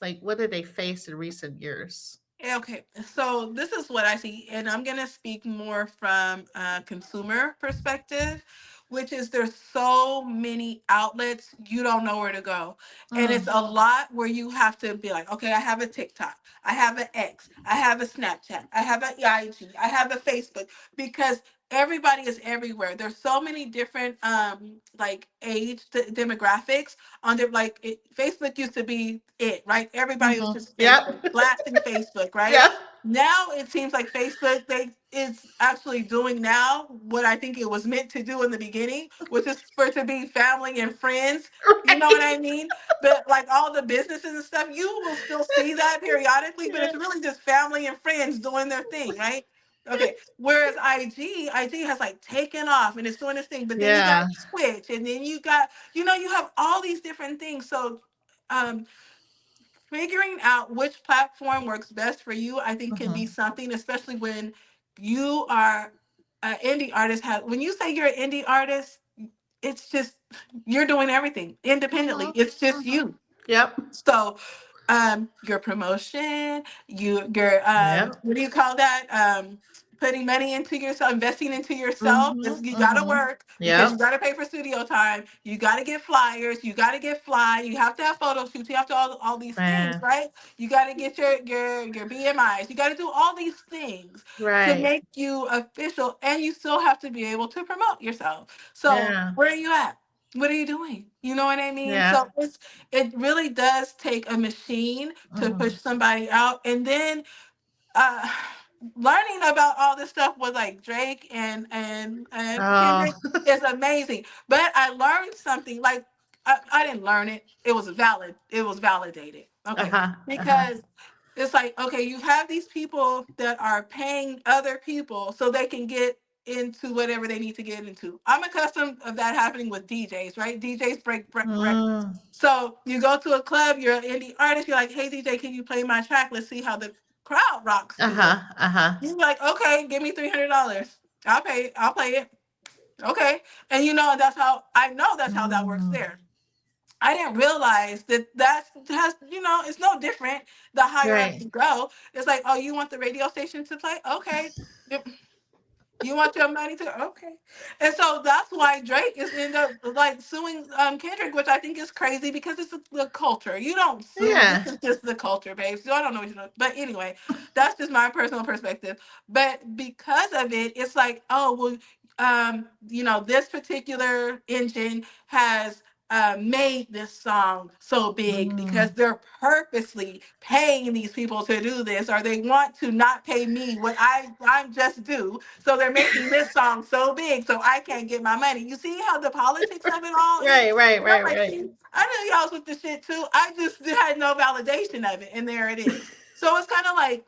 Like, what did they face in recent years? Okay, so this is what I see, and I'm gonna speak more from a consumer perspective, which is there's so many outlets you don't know where to go, and it's Mm, a lot where you have to be like, okay, I have a TikTok, I have an X, I have a Snapchat, I have an IG, I have a Facebook, because everybody is everywhere. There's so many different like demographics on there. Like Facebook used to be it, right? Everybody was Mhm. just Facebook, Yep. blasting Facebook, right? Yep. Now it seems like Facebook they it's actually doing now what I think it was meant to do in the beginning, which is for it to be family and friends. You know what Right. I mean? But like all the businesses and stuff, you will still see that periodically, but Yeah. it's really just family and friends doing their thing, right? Okay. Whereas IG has like taken off and it's doing this thing, but then you got Yeah. Twitch and then you got, you have all these different things. So um figuring out which platform works best for you, I think can be Mhm. something, especially when you are an indie artist. When you say you're an indie artist, it's just you're doing everything independently. Mhm. It's just Mhm. you. Yep. So, your promotion, your Yep. what do you call that? Putting money into yourself, investing into yourself. Mhm. Is you got to Mhm. work because Yep. you got to pay for studio time. You got to get flyers. You got to get fly. You have to have photo shoots. You have to all these things, Man. right? You got to get your BMIs. You got to do all these things to Right. make you official, and you still have to be able to promote yourself. So Yeah. where are you at? What are you doing? You know what I mean? Yeah. So it really does take a machine to push Mhm. somebody out. And then uh learning about all this stuff with like Drake and Oh. Kendrick is amazing. But I learned something like I didn't learn it. It was validated. Okay. Uh-huh. Uh-huh. Because it's like, okay, you have these people that are paying other people so they can get into whatever they need to get into. I'm accustomed of that happening with DJs, right? DJs break records. Mm. So you go to a club, you're an indie artist, you're like, hey DJ, can you play my track? Let's see how the crowd rocks to it. Uh-huh. Uh-huh. You're like, okay, give me $300. I'll play it. Okay. And that's how that works Mm. there. I didn't realize that it's no different the higher up Right. you go. It's like, oh, you want the radio station to play? Okay. Yep. You want your money to okay. And so that's why Drake is end up like suing Kendrick, which I think is crazy because it's the culture. You don't sue. This Yeah. is just the culture, babe. So I don't know what you know. But anyway, that's just my personal perspective. But because of it, it's like, oh well, this particular engine has made this song so big because Mm. they're purposely paying these people to do this, or they want to not pay me what I'm just due. So they're making this song so big so I can't get my money. You see how the politics of it all is? Right, right, And I'm right, like, right. see, I knew y'all was with the shit too. I just had no validation of it, and there it is. So it's kind of like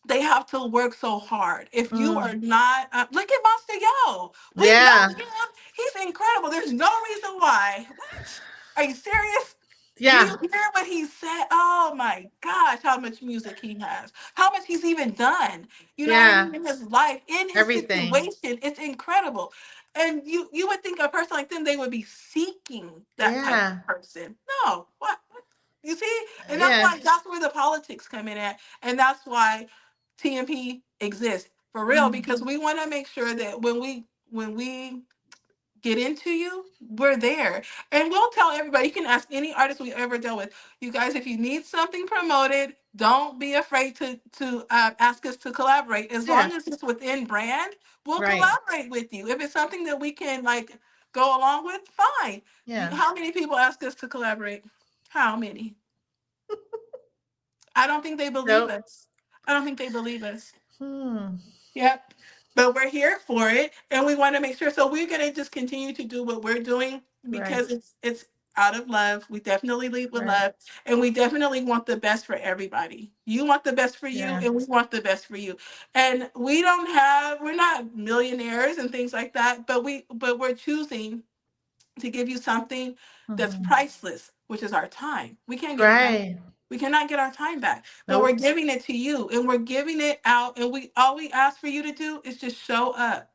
they have to work so hard. If you are Mm. not, look at Monster Yo. We know Yeah. him. He's incredible. There's no reason why. What? Are you serious? Do Yeah. you hear what he said? Oh my gosh, how much music he has. How much he's even done. You know what I Yeah. mean? In his life, in his Everything. situation, it's incredible. And you would think a person like them, they would be seeking that type Yeah. of person. No. What? You see? And Yeah. that's where the politics come in at. And that's why TMP exists for real Mm. because we want to make sure that when we get into you, we're there. And we'll tell everybody, you can ask any artist we ever dealt with. You guys, if you need something promoted, don't be afraid to ask us to collaborate. As Yeah. long as it's within brand, we'll Right. collaborate with you. If it's something that we can like go along with, fine. Yeah. How many people ask us to collaborate? How many? I don't think they believe Nope. us. I don't think they believe us. Hmm. Yep. But we're here for it and we want to make sure. So we're gonna just continue to do what we're doing Right. because it's out of love. We definitely lead with Right. love and we definitely want the best for everybody. You want the best for you Yeah. and we want the best for you. And we're not millionaires and things like that, but we're choosing to give you something that's Mhm. priceless, which is our time. We can't get it back. Right. We cannot get our time back, but we're Nope. giving it to you and we're giving it out. And we all we ask for you to do is just show up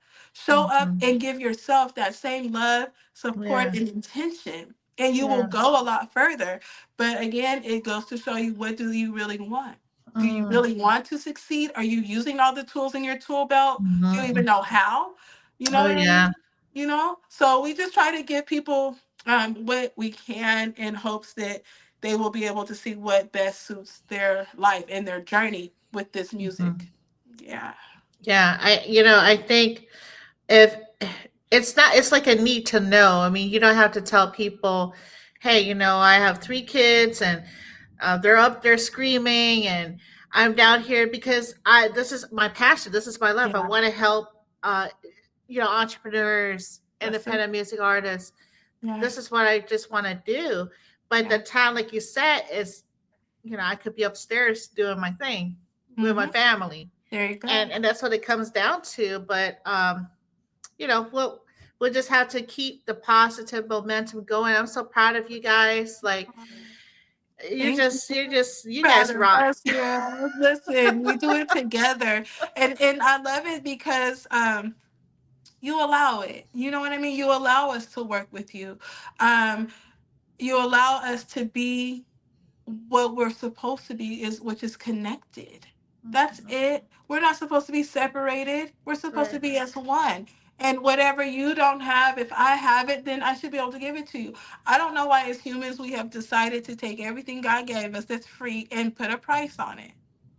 Mhm. and give yourself that same love, Yeah. support, and intention. And you will Yeah. go a lot further. But again, it goes to show you what do you really want? Do you Mm. really want to succeed? Are you using all the tools in your tool belt? Do you even Mhm. know how? You know Oh, what I yeah. mean? So we just try to give people what we can in hopes that they will be able to see what best suits their life and their journey with this Mhm. music. Yeah. Yeah. I think if it's not, it's like a need to know. I mean, you don't have to tell people, hey, I have 3 kids, and they're up there screaming, and I'm down here because this is my passion, this is my life. I Yeah, want to help uh entrepreneurs, that's it. independent music artists. Yeah, This is what I just want to do. But the yeah. time, like you said, is, I could be upstairs doing my thing with my Mm-hmm. family, There you go. and that's what it comes down to. But we'll just have to keep the positive momentum going. I'm so proud of you guys. Like, Thank you. you Proud guys of rock. us. Yeah. Listen, we do it together. And I love it because you allow it. You know what I mean? You allow us to work with you. Um, you allow us to be what we're supposed to be, is which is connected. That's Mhm. it. We're not supposed to be separated. We're supposed to Right. be as one. And whatever you don't have, if I have it, then I should be able to give it to you. I don't know why as humans we have decided to take everything God gave us that's free and put a price on it.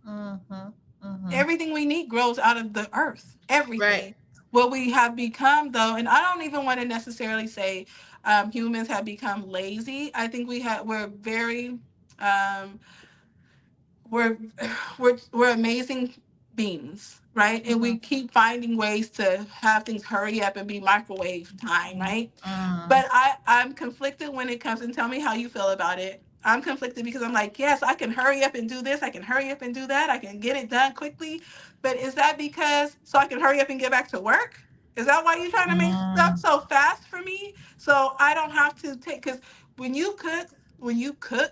Mhm. Mhm. Everything we need grows out of the earth. Right. Everything. What we have become, though, and I don't even want to necessarily say humans have become lazy. I think we're very um, we're we're amazing beings, right? And we Mhm. keep finding ways to have things hurry up and be microwave time, Mhm. right? Mhm. But I'm conflicted when it comes, and tell me how you feel about it. I'm conflicted because I'm like, yes, I can hurry up and do this, I can hurry up and do that, I can get it done quickly. But is that because so I can hurry up and get back to work? Is that why you're trying to make stuff Mhm. so fast for me? So I don't have to take, because when you cook,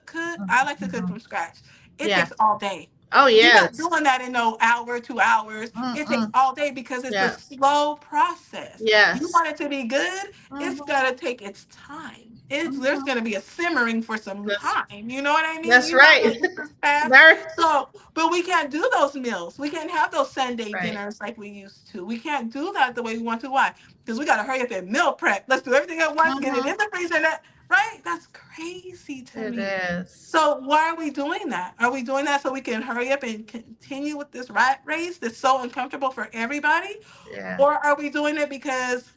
cook, I like to cook Mhm. from scratch. It Yeah. takes all day. Oh, You're not yes. doing that in no hour, 2 hours. It takes Mm-mm. all day because it's a Yeah. slow process. You Yes. want it to be good, it's Mhm. gonna take its time. There's Mhm. gonna be a simmering for some That's time. You know what I mean? that's You're not right. gonna get this fast. There. So, but we can't do those meals. We can't have those Sunday Right. dinners like we used to. We can't do that the way we want to. Why? Because we gotta hurry up and meal prep. Let's do everything at once, get it Mhm. in the freezer. Right? That's crazy to It me. is. So why are we doing that? Are we doing that so we can hurry up and continue with this rat race that's so uncomfortable for everybody? Yeah. Or are we doing it because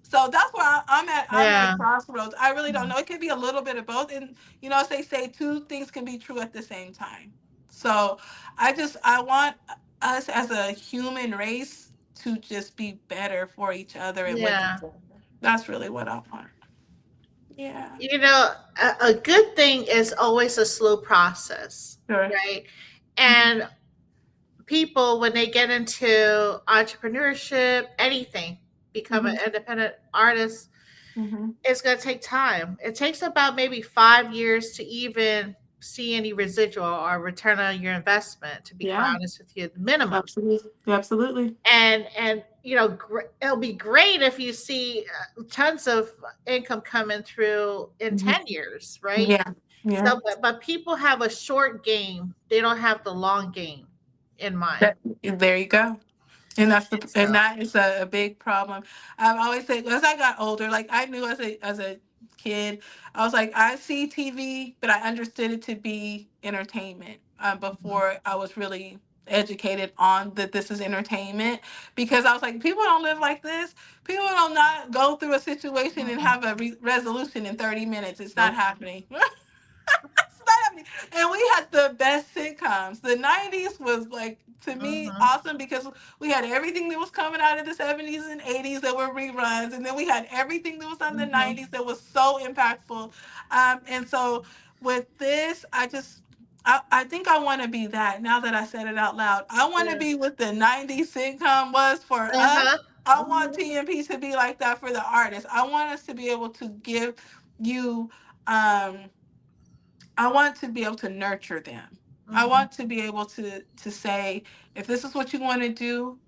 so that's where I'm at. I'm at a Yeah. crossroads. I really don't Mhm. know. It could be a little bit of both. And as they say, two things can be true at the same time. So I want us as a human race to just be better for each other and with each Yeah. other. That's really what I want. Yeah. A good thing is always a slow process, Sure. right? Hmm. And people, when they get into entrepreneurship, anything, become an Hmm. independent artist, Hmm. it's going to take time. It takes about maybe 5 years to even see any residual or return on your investment, to be quite Yeah. honest with you, the minimum. Absolutely. Absolutely. And it'll be great if you see tons of income coming through in Mhm. 10 years, right? Yeah. Yeah. So, but people have a short game, they don't have the long game in mind. There you go. And So, that is a big problem. I've always said as I got older, like I knew as a kid, I was like, I see TV, but I understood it to be entertainment mhm, before I was really educated on that this is entertainment, because I was like, people don't live like this. People don't not go through a situation and mm, have a resolution in 30 minutes. It's not nope. happening. Slammy. And we had the best sitcoms. The 90s was like to me Mhm, awesome because we had everything that was coming out of the 70s and 80s that were reruns, and then we had everything that was on the mhm, 90s that was so impactful. And so with this, I think I want to be that. Now that I said it out loud, I want to yeah. be what the 90s sitcom was for us. Uh-huh. I want Mhm, TMP to be like that for the artists. I want us to be able to give you um I want to be able to nurture them. I mhm, want to be able to say, if this is what you want to do,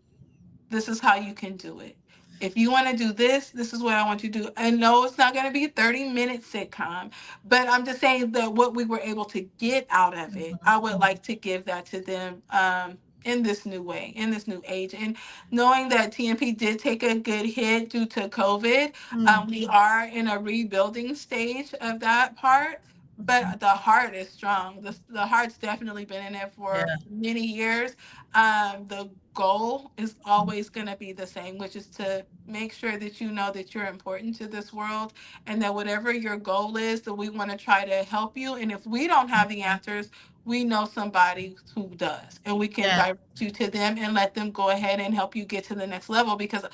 this is how you can do it. If you want to do this, this is what I want you to do. I know it's not going to be a 30-minute sitcom, but I'm just saying that what we were able to get out of it, mhm, I would mhm, like to give that to them in this new way, in this new age. And knowing that TNP did take a good hit due to COVID, mm, we are in a rebuilding stage of that part. Mhm. but the heart is strong. The heart's definitely been in it Yeah. for many years. The goal is always going to be the same, which is to make sure that you know that you're important to this world, and that whatever your goal is, that we want to try to help you. And if we don't have the answers, we know somebody who does, and we can Yeah. direct you to them and let them go ahead and help you get to the next level, because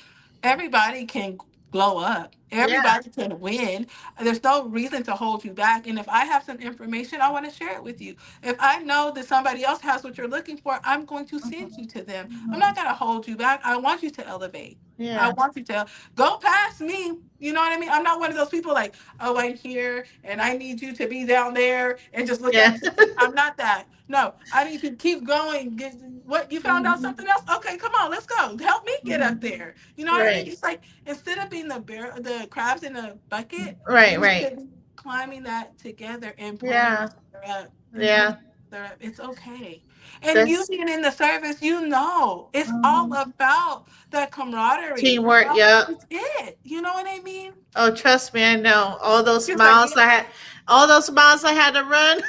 everybody can blow up. Yeah. Everybody can win. There's no reason to hold you back. And if I have some information, I want to share it with you. If I know that somebody else has what you're looking for, I'm going to Mhm. send you to them. I'm not Mhm. going to hold you back. I want you to elevate. I Yeah. want you to go past me. You know what I mean? I'm not one of those people like, oh, I'm here and I need you to be down there and just look Yeah. at me. I'm not that. No, I need you to keep going. What, you found out Mhm. something else? Okay, come on, let's go. Help me get up Mhm. there. You know what I mean? Right. It's like, instead of being the crabs in a bucket, Right. we Right. should be climbing that together and pulling Yeah. each other up and pulling Yeah. each other up. It's okay. And you That's being in the service, you know, it's all mhm. about that camaraderie. Teamwork. Yeah. It's it. You know what I mean? Oh, trust me, I know. It's like, yeah, All those miles I had to run,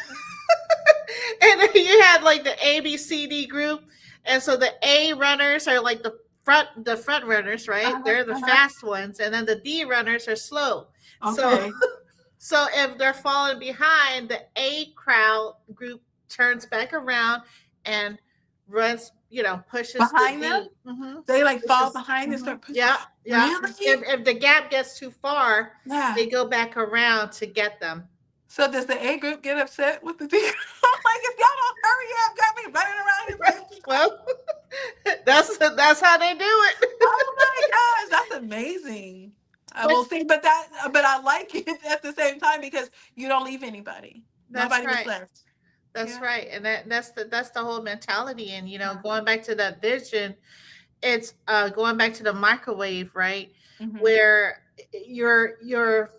and then you had like the A, B, C, D group, and so the A runners are like the front runners, right? uh-huh, They're the uh-huh. fast ones, and then the D runners are slow. So, Okay. so if they're falling behind, the A crowd group turns back around and runs, pushes the Behind them, D. Mm-hmm. they like fall Pushes. behind and Mm-hmm. start pushing. Yeah, yeah. Really? If the gap gets too far, Yeah. they go back around to get them. So does the A group get upset with the D group? Like, if y'all don't hurry up, got me running around here for 50 miles. Well, that's how they do it. Oh my gosh, that's amazing. I But will see, but I like it at the same time because you don't leave anybody. that's Nobody gets right. left. That's Yeah. right. And that's the whole mentality. And Yeah. going back to that vision, it's going back to the microwave, right? Hmm. Where you're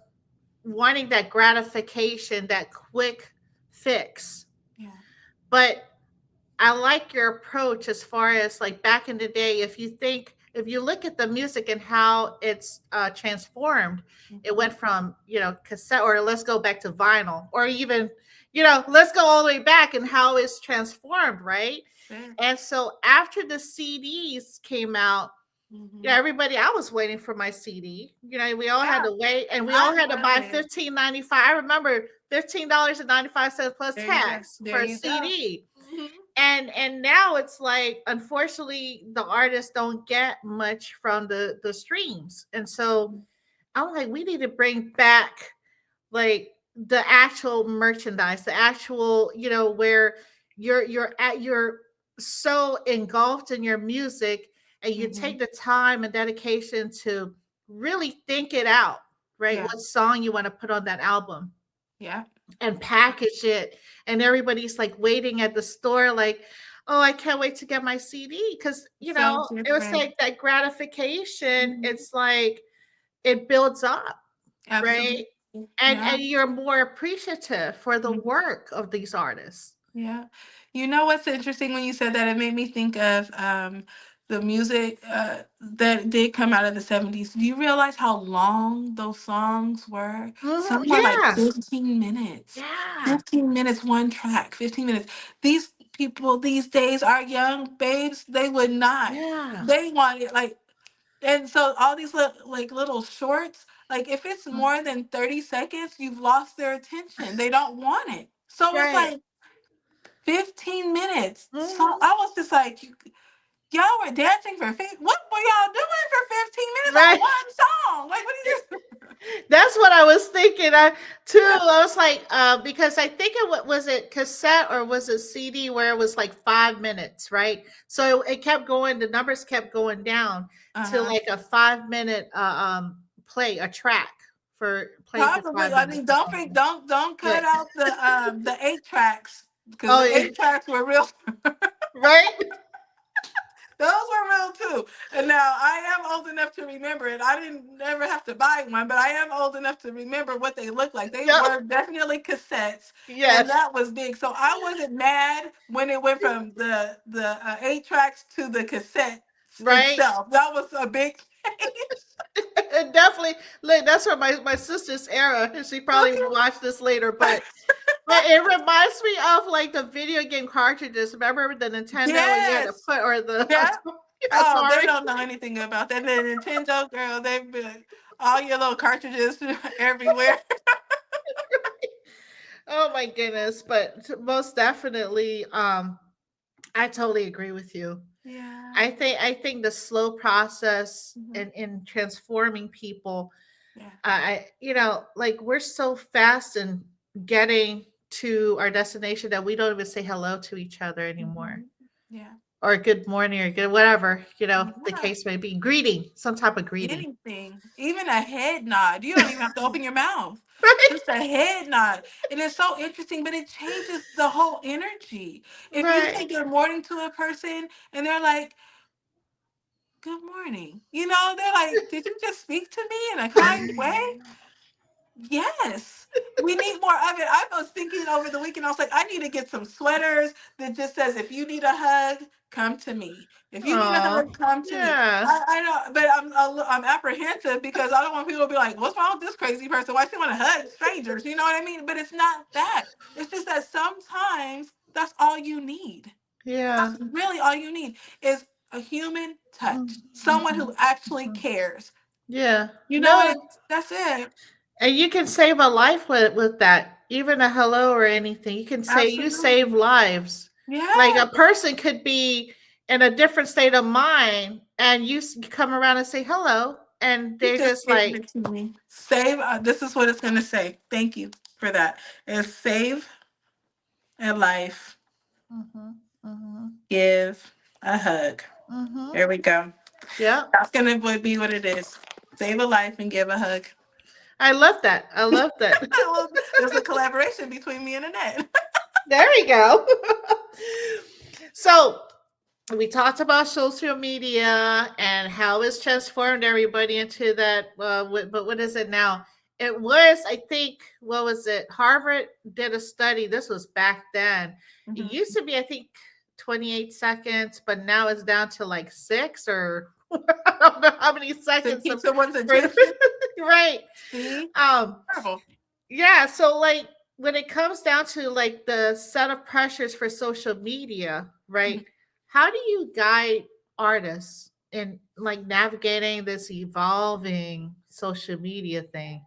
wanting that gratification, that quick fix. Yeah. But I like your approach as far as like back in the day. If you look at the music and how it's transformed, it Hmm. went from cassette, or let's go back to vinyl, or even let's go all the way back and how it's transformed, right? Sure. And so after the CDs came out, Hmm. everybody, I was waiting for my CD. We all had Yeah. to wait, and we all I had to buy was. 15.95. I remember $15.95 plus There you go. tax There for a you go. CD. Hmm. And now it's like, unfortunately, the artists don't get much from the streams, and so I'm like, we need to bring back like the actual merchandise, the actual, where you're so engulfed in your music, and you Hmm. take the time and dedication to really think it out, right? Yeah. What song you want to put on that album, Yeah. and package it, and everybody's like waiting at the store like, oh, I can't wait to get my CD, because So it was different. like that gratification. Hmm. It's like it builds up, right? Absolutely. And Yeah. you're more appreciative for the Mhm. work of these artists. Yeah. You know what's interesting when you said that? It made me think of the music that did come out of the 70s. Do you realize how long those songs were? Mhm. Some were like Yeah. 15 minutes. Yeah. 15 minutes, one track, 15 minutes. These people these days, our young babes, they would not. Yeah. They wanted like, and so all these little shorts, like if it's Mm. more than 30 seconds, you've lost their attention. They don't want it. So it's Right. like 15 minutes. So Mhm. I was just like, y'all were dancing for what were y'all doing for 15 minutes on Right. one song? Like, what are you That's what I was thinking. I too. Yeah. I was like, because I think it was it cassette or was it CD where it was like 5 minutes, right? So it kept going. The numbers kept going down to Uh-huh. like a 5 minute play a track for play for Probably. five I minutes mean, or don't something. don't cut But out the 8 tracks, because oh the yeah, 8 tracks were real. right. Those were real too. And now I am old enough to remember it. I didn't never have to buy one, but I am old enough to remember what they looked like. They Yep. were definitely cassettes, and Yes. that was big. So I wasn't mad when it went from the 8 tracks to the cassette Right. itself. That was a big change. It definitely, look, that's from my sister's era. And she Look probably watched this later, but it reminds me of like the video game cartridges. Remember the Nintendo where you had to yes. put, or the Yeah. Oh, they Atari? don't know anything about that. The Nintendo girl, they've been all your little cartridges everywhere. Oh my goodness. But most definitely, I totally agree with you. Yeah. I think the slow process Hmm. in transforming people, Yeah. like we're so fast in getting to our destination that we don't even say hello to each other anymore, Hmm. Yeah. or good morning, or good whatever, the Yeah. case may be. Greeting, some type of greeting. Anything, even a head nod. You don't even have to open your mouth. Right, Just a head nod. And it's so interesting, but it changes the whole energy. If you right. say good morning to a person and they're like, good morning, they're like, did you just speak to me in a kind way? Yes, we need more of it. I was thinking over the weekend, I was like, I need to get some sweaters that just says, if you need a hug, come to me. If you need a Oh, hug, come to me. yeah, I know, but I'm apprehensive because I don't want people to be like, what's wrong with this crazy person? Why she want to hug strangers? You know what I mean? But it's not that. It's just that sometimes that's all you need. yeah. That's really all you need is a human touch, someone Mhm, who actually mhm. cares. Yeah. You know what? No, That's it. and you can save a life with that. Even a hello or anything. You can say you save Absolutely. lives. Like Yeah. a person could be in a different state of mind and come around and say hello, and You they're just just gave like, it to me. Save. This is what it's going to say. Thank you for that. Is save a life, mhm, mhm, give a hug. mhm. There we go. Yep. That's going to be what it is. Save a life and give a hug. I love that. I love that. Well, there's a collaboration between me and Annette. There we go. So we talked about social media and how it's transformed everybody into that. But what is it now? It was, I think, what was it? Harvard did a study. This was back then. It Mhm. used to be, I think, 28 seconds, but now it's down to like six, or I don't know how many To seconds. keep someone's For, attention. right. See? Um, Terrible. yeah, so like when it comes down to like the set of pressures for social media, right? Mhm. How do you guide artists in like navigating this evolving social media thing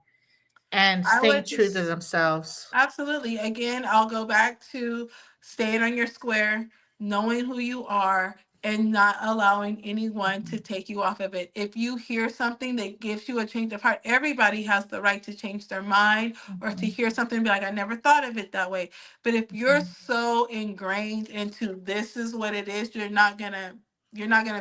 and I staying would true to just themselves? Absolutely. Again, I'll go back to staying on your square, knowing who you are, and not allowing anyone to take you off of it. If you hear something that gives you a change of heart, everybody has the right to change their mind or to Mhm, hear something and be like, I never thought of it that way. But if you're mhm, so ingrained into this is what it is, you're not gonna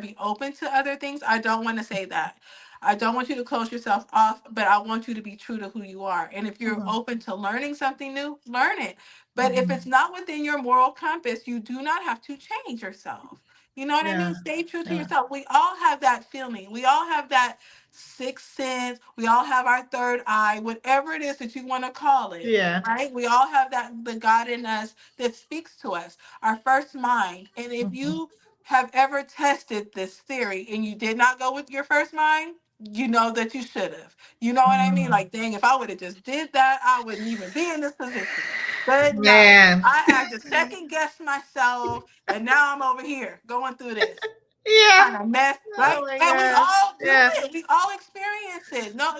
be open to other things. I don't want to say that. I don't want you to close yourself off, but I want you to be true to who you are. And if you're mhm, open to learning something new, learn it. But if it's mhm. not within your moral compass, you do not have to change yourself. You know what I Yeah, mean? Stay true to yeah, yourself. We all have that feeling. We all have that sixth sense. We all have our third eye, whatever it is that you want to call it. yeah. Right? We all have the God in us that speaks to us, our first mind. And if Mhm, you have ever tested this theory and you did not go with your first mind, you know that you should have. You know what I mean? mhm. Like, dang, if I would have just did that, I wouldn't even be in this position. But no, Man. I had to second guess myself, and now I'm over here going through this Yeah. kind of mess, Oh right? my And we gosh. all do Yeah. it. We all experience it. No,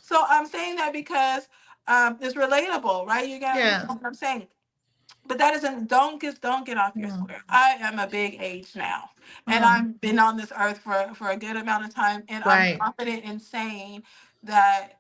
So I'm saying that because it's relatable, right? You gotta Yeah. understand what I'm saying. But that isn't don't get off your Mm. square. I am a big age now. And Mm. I've been on this earth for a good amount of time. And I'm Right. confident in saying that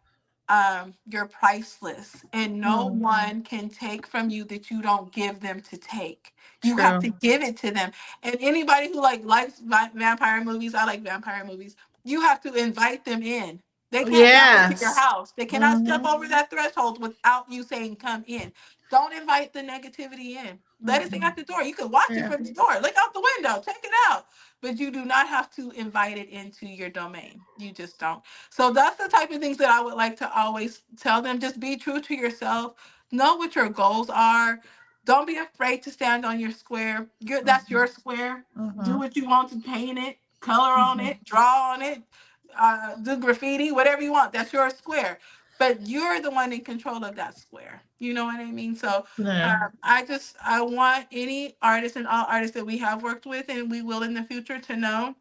you're priceless and no Mm. one can take from you that you don't give them to take. You have True. to give it to them. And anybody who likes vampire movies, I like vampire movies. You have to invite them in. They can't jump into your Yes. house. They cannot step Mhm. over that threshold without you saying come in. Don't invite the negativity in. Let it stay Mm-mm. at the door. You can watch it Yeah. from the door. Look out the window. Check it out. But you do not have to invite it into your domain. You just don't. So that's the type of things that I would like to always tell them. Just be true to yourself. Know what your goals are. Don't be afraid to stand on your square. That's Mhm. your square. Do Mhm. what you want to paint it, color on Mhm. it, draw on it, do graffiti, whatever you want. That's your square, but you're the one in control of that square. You know what I mean? So Yeah. I want any artist and all artists that we have worked with and we will in the future to know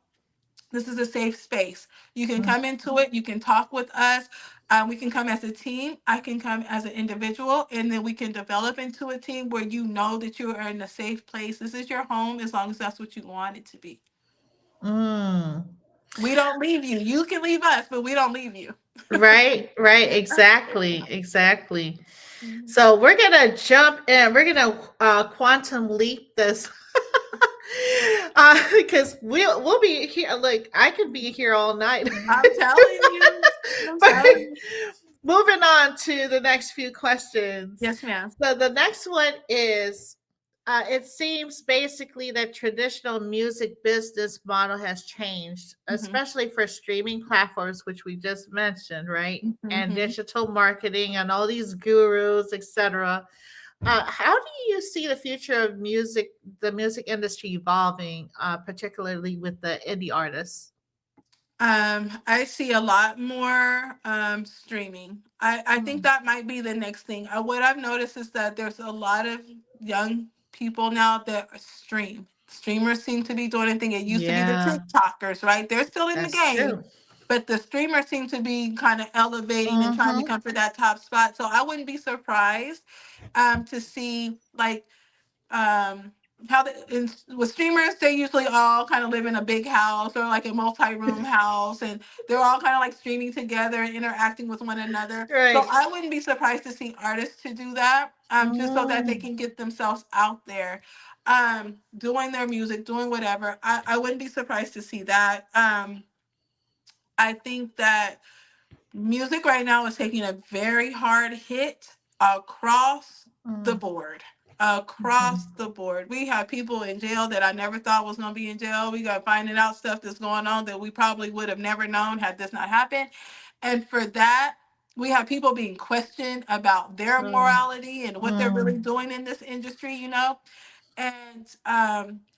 this is a safe space. You can come into it. You can talk with us. We can come as a team. I can come as an individual, and then we can develop into a team where you know that you are in a safe place. This is your home as long as that's what you want it to be. Mm. We don't leave you. You can leave us, but we don't leave you. Right, right, exactly, exactly. Mhm. So we're gonna jump in. We're gonna quantum leap this because we'll be here. Like I could be here all night. I'm telling you. I'm But telling you. moving on to the next few questions. Yes, ma'am. So the next one is it seems basically that traditional music business model has changed, Hmm. especially for streaming platforms, which we just mentioned, right? And Hmm. digital marketing and all these gurus, etc. How do you see the future of music, the music industry evolving, particularly with the indie artists? I see a lot more streaming. I think Mm. that might be the next thing. What I've noticed is that there's a lot of young people now that stream. Streamers seem to be doing a thing. It used to be the Yeah, TikTokers, right? They're still in the that's game, true. but the streamers seem to be kind of elevating and trying to Mm-hmm. come for that top spot. So I wouldn't be surprised to see like um how with streamers they usually all kind of live in a big house or like a multi-room house and they're all kind of like streaming together and interacting with one another, so Right. I wouldn't be surprised to see artists to do that just so that they Mm. can get themselves out there doing their music, doing whatever. I wouldn't be surprised to see that. I think that music right now is taking a very hard hit across the Mm. board. Mhm. Across the board. We have people in jail that I never thought was going to be in jail. We got finding out stuff that's going on that we probably would have never known had this not happened. And for that, we have people being questioned about their Mm. morality and what they're really Mm. doing in this industry, you know? And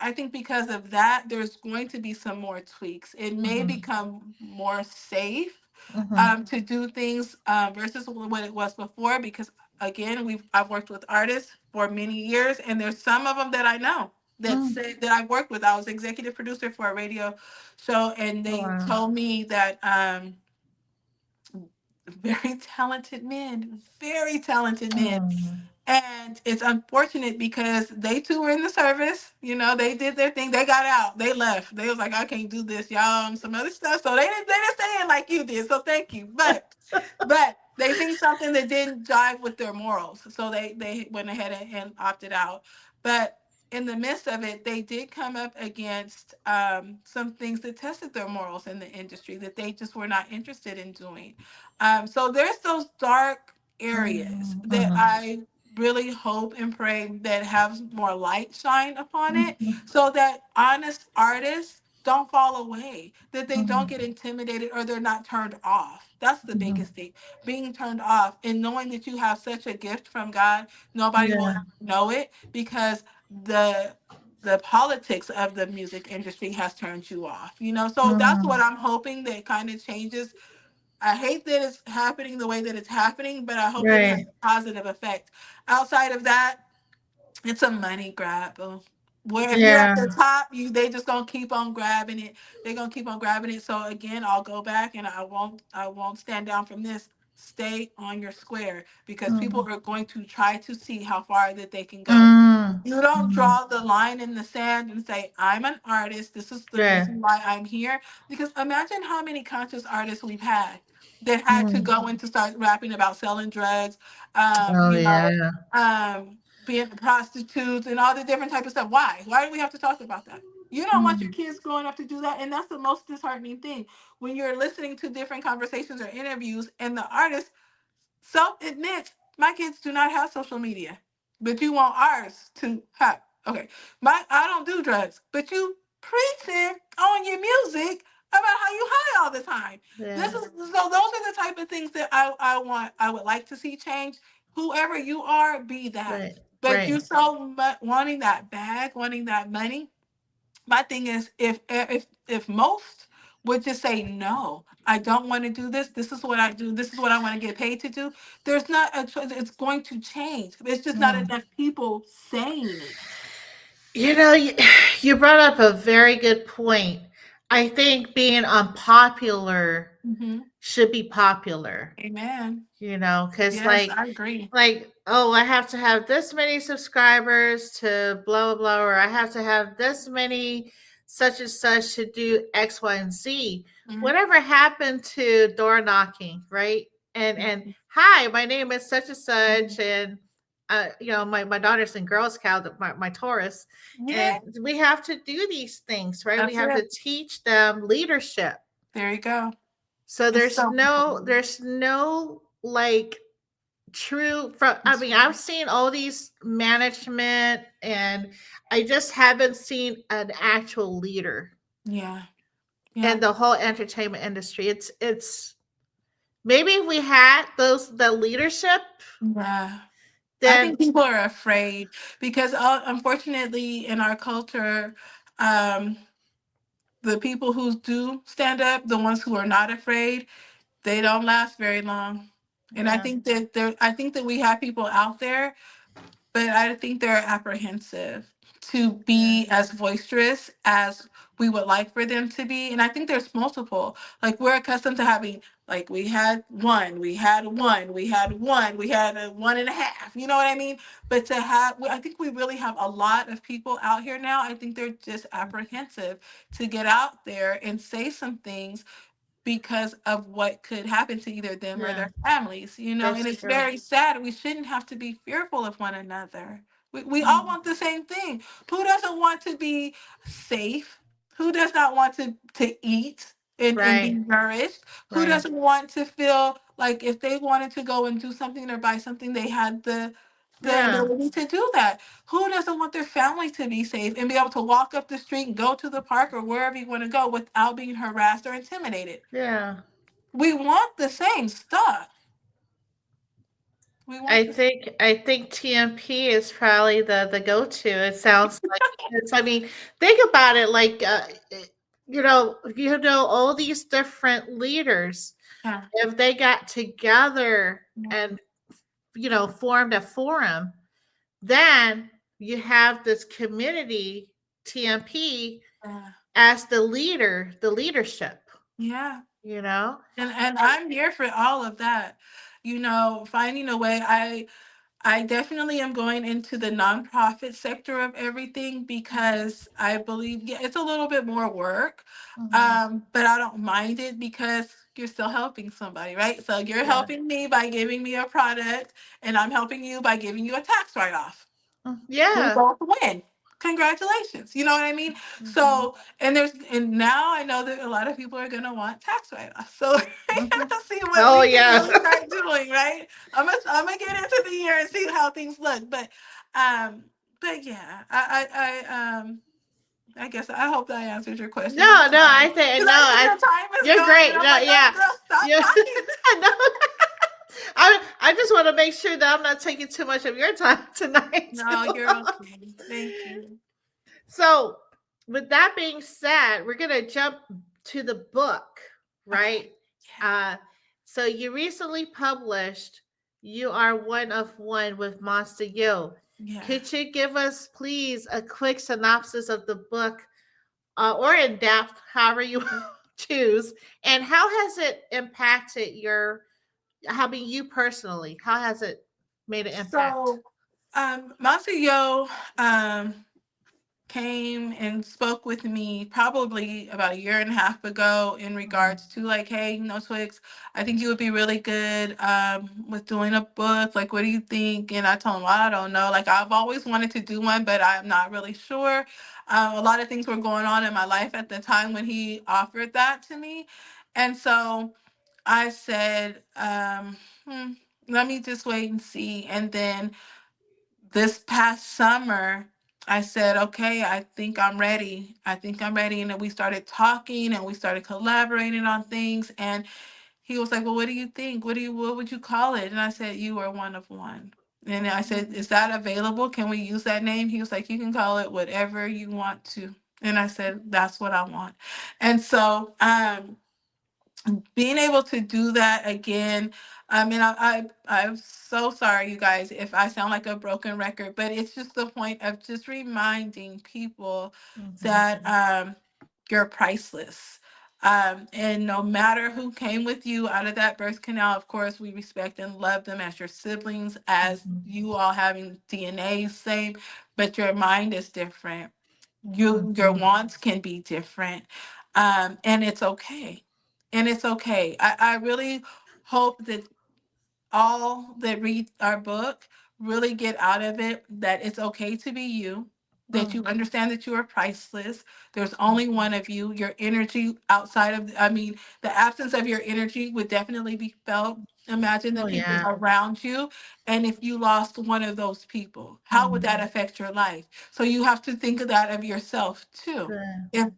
I think because of that, there's going to be some more tweaks. It may Mhm. become more safe Mhm. to do things versus what it was before. Because again, I've worked with artists for many years, and there's some of them that I know that Mm. say that I've worked with. I was executive producer for a radio show, and Oh, they wow. told me that very talented men, very talented men. Mm. And it's unfortunate because they too were in the service. You know, they did their thing. They got out. They left. They was like, I can't do this, y'all, and some other stuff. So they didn't stay in like you did. So thank you. But they seen something that didn't jive with their morals. So they went ahead and opted out. But in the midst of it, they did come up against some things that tested their morals in the industry that they just were not interested in doing. So there's those dark areas Mm. that Mhm. I really hope and pray that have more light shine upon it Mhm. so that honest artists don't fall away, that they don't get Mhm. intimidated or they're not turned off. That's the Mhm. biggest thing. Being turned off and knowing that you have such a gift from God, nobody will Yeah. ever know it because the politics of the music industry has turned you off. You know, so that's what Mm. I'm hoping that kind of changes. I hate that it's happening the way that it's happening, but I hope that it has Right. a positive effect. Outside of that, it's a money grab. Where if you're at Yeah. the top, they just gonna keep on grabbing it. They're gonna keep on grabbing it. So again, I'll go back and I won't stand down from this. Stay on your square because people Mm. are going to try to see how far that they can go. Mm. You don't Mhm. draw the line in the sand and say, I'm an artist. This is the Yeah. reason why I'm here. Because imagine how many conscious artists we've had that had to Mm. go in to start rapping about selling drugs, Oh, yeah. being prostitutes and all the different type of stuff. Why? Why do we have to talk about that? You don't want your Mm. kids growing up to do that. And that's the most disheartening thing. When you're listening to different conversations or interviews and the artist self admits my kids do not have social media, but you want ours to have. Okay, I don't do drugs, but you preaching on your music about how you high all the time. Yeah. This is so. Those are the type of things that I want. I would like to see change. Whoever you are, be that. Right. But Right. you so wanting that bag, wanting that money. My thing is, if most would just say, no, I don't want to do this. This is what I do. This is what I want to get paid to do. There's not a choice. It's going to change. There's just not Mm. enough people saying it. You know, you brought up a very good point. I think being unpopular Hmm. should be popular, Amen. because Yes, I agree. oh, I have to have this many subscribers to blah blah blah, or I have to have this many such and such to do X, Y, and Z. Hmm. Whatever happened to door knocking, right? And hi, my name is such and such, Hmm. and my daughter's in Girl Scout, my Taurus, Yeah, and we have to do these things, right? We that's have it. to teach them leadership. There you go. So It's so important. there's no like true from, I That's mean, I've right. seen all these management, and I just haven't seen an actual leader Yeah. in Yeah. the whole entertainment industry. It's maybe if we had those the leadership, Yeah. I then think people are afraid because, unfortunately, in our culture, um, the people who do stand up, the ones who are not afraid, they don't last very long. And yeah, I think that we have people out there, but I think they're apprehensive to yeah, be as boisterous as we would like for them to be. And I think there's multiple. Like we're accustomed to having, like we had one, we had one, we had one, we had a one and a half. You know what I mean? But to have, I think we really have a lot of people out here now. I think they're just apprehensive to get out there and say some things because of what could happen to either them or yeah. their families, and That's it's true. very sad. We shouldn't have to be fearful of one another. We all Mm, want the same thing. Who doesn't want to be safe? Who does not want to eat and be right, nourished? Who right. doesn't want to feel like if they wanted to go and do something or buy something, they had the Yeah, ability to do that? Who doesn't want their family to be safe and be able to walk up the street and go to the park or wherever you want to go without being harassed or intimidated? yeah. We want the same stuff. We want the I think TMP is probably the go to. It sounds like it's. I mean, think about it. Like, all these different leaders, yeah, if they got together yeah, and formed a forum, then you have this community TMP yeah, as the leader, the leadership. yeah. You know. And I'm here for all of that. Finding a way. I definitely am going into the nonprofit sector of everything because I believe, yeah, it's a little bit more work, Mhm. but I don't mind it because you're still helping somebody, right? So you're Yeah. helping me by giving me a product, and I'm helping you by giving you a tax write off. We Yeah. both win. Congratulations. You know what I mean? Mhm. So, and now I know that a lot of people are gonna want tax write-offs. So we Mhm. have to see what Oh we can yeah. really start doing, right? I'm gonna get into the year and see how things look. Um, but yeah, I guess I hope that answers your question. I'm No, no, sorry. I think Because no, I see your time is you're going, and great. I'm No, like, oh yeah. girl, stop Yeah. talking. No. I just want to make sure that I'm not taking too much of your time tonight too. No, you're okay. Thank you. So, with that being said, we're going to jump to the book, Okay. right? Uh so you recently published You Are One of One with Monster Yo. Yeah. Yeah. Could you give us please a quick synopsis of the book, or in depth, however you choose, and how has it impacted you personally? How has it made an impact? So, Master Yo, came and spoke with me probably about a year and a half ago in Mhm. regards to like, hey, Twix, I think you would be really good with doing a book. Like, what do you think? And I told him, well, I don't know. Like, I've always wanted to do one, but I'm not really sure. A lot of things were going on in my life at the time when he offered that to me. And so I said, let me just wait and see. And then this past summer, I said, okay, I think I'm ready. I think I'm ready. And then we started talking and we started collaborating on things. And he was like, well, what do you think? What would you call it? And I said, You Are One of One. And I said, is that available? Can we use that name? He was like, you can call it whatever you want to. And I said, that's what I want. And so, being able to do that again. I mean, I'm so sorry, you guys, if I sound like a broken record, but it's just the point of just reminding people Mhm. that you're priceless. And no matter who came with you out of that birth canal, of course, we respect and love them as your siblings, as Mhm. you all having DNA same, but your mind is different. Your Mhm. wants can be different, and it's okay, and it's okay. I really hope that all that read our book really get out of it that it's okay to be you, that Mm. you understand that you are priceless. There's only one of you. Your energy outside of, I mean, the absence of your energy would definitely be felt. Imagine the Oh people yeah. around you. And if you lost one of those people, how would that Mhm. affect your life? So you have to think of that of yourself too. Yeah.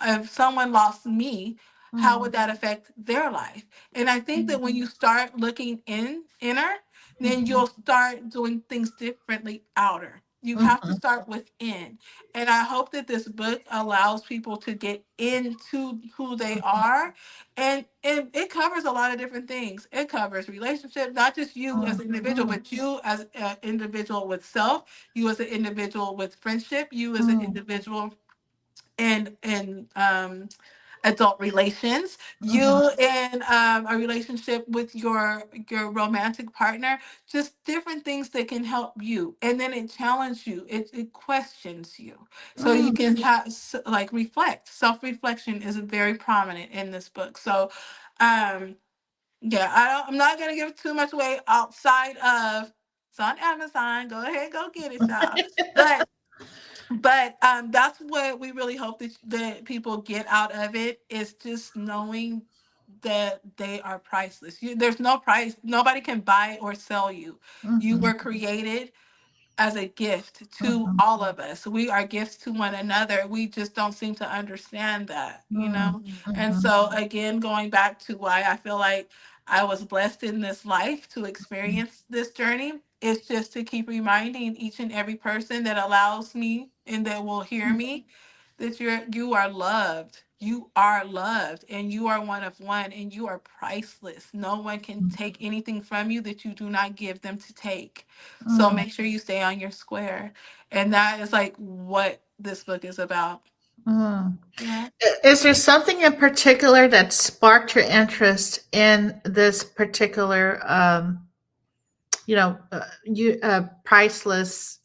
If someone lost me, how Mm. would that affect their life? And I think that when you start looking inner, then Mhm. you'll start doing things differently outer. You have to Mhm. start within. And I hope that this book allows people to get into who they are. And it covers a lot of different things. It covers relationship, not just you as Mm. an individual, Mm. but you as an individual with self, you as an individual with friendship, you as an Mm. individual and adult relations, Mhm. you in a relationship with your romantic partner, just different things that can help you. And then it challenges you, it questions you, so you Mm. can have like reflect. Self-reflection is very prominent in this book. So yeah, I'm not gonna give too much away outside of, it's on Amazon, go ahead, go get it, y'all. But that's what we really hope that people get out of it, is just knowing that they are priceless. There's no price. Nobody can buy or sell you. You Mhm. were created as a gift to Mhm. all of us. We are gifts to one another. We just don't seem to understand that, you Mm. know? And Mhm. so, again, going back to why I feel like I was blessed in this life to experience this journey, is just to keep reminding each and every person that allows me and that will hear me that you are loved. You are loved, and you are one of one, and you are priceless. No one can take anything from you that you do not give them to take. So Mm. make sure you stay on your square. And that is like what this book is about. Mm. Yeah. Is there something in particular that sparked your interest in this particular, priceless,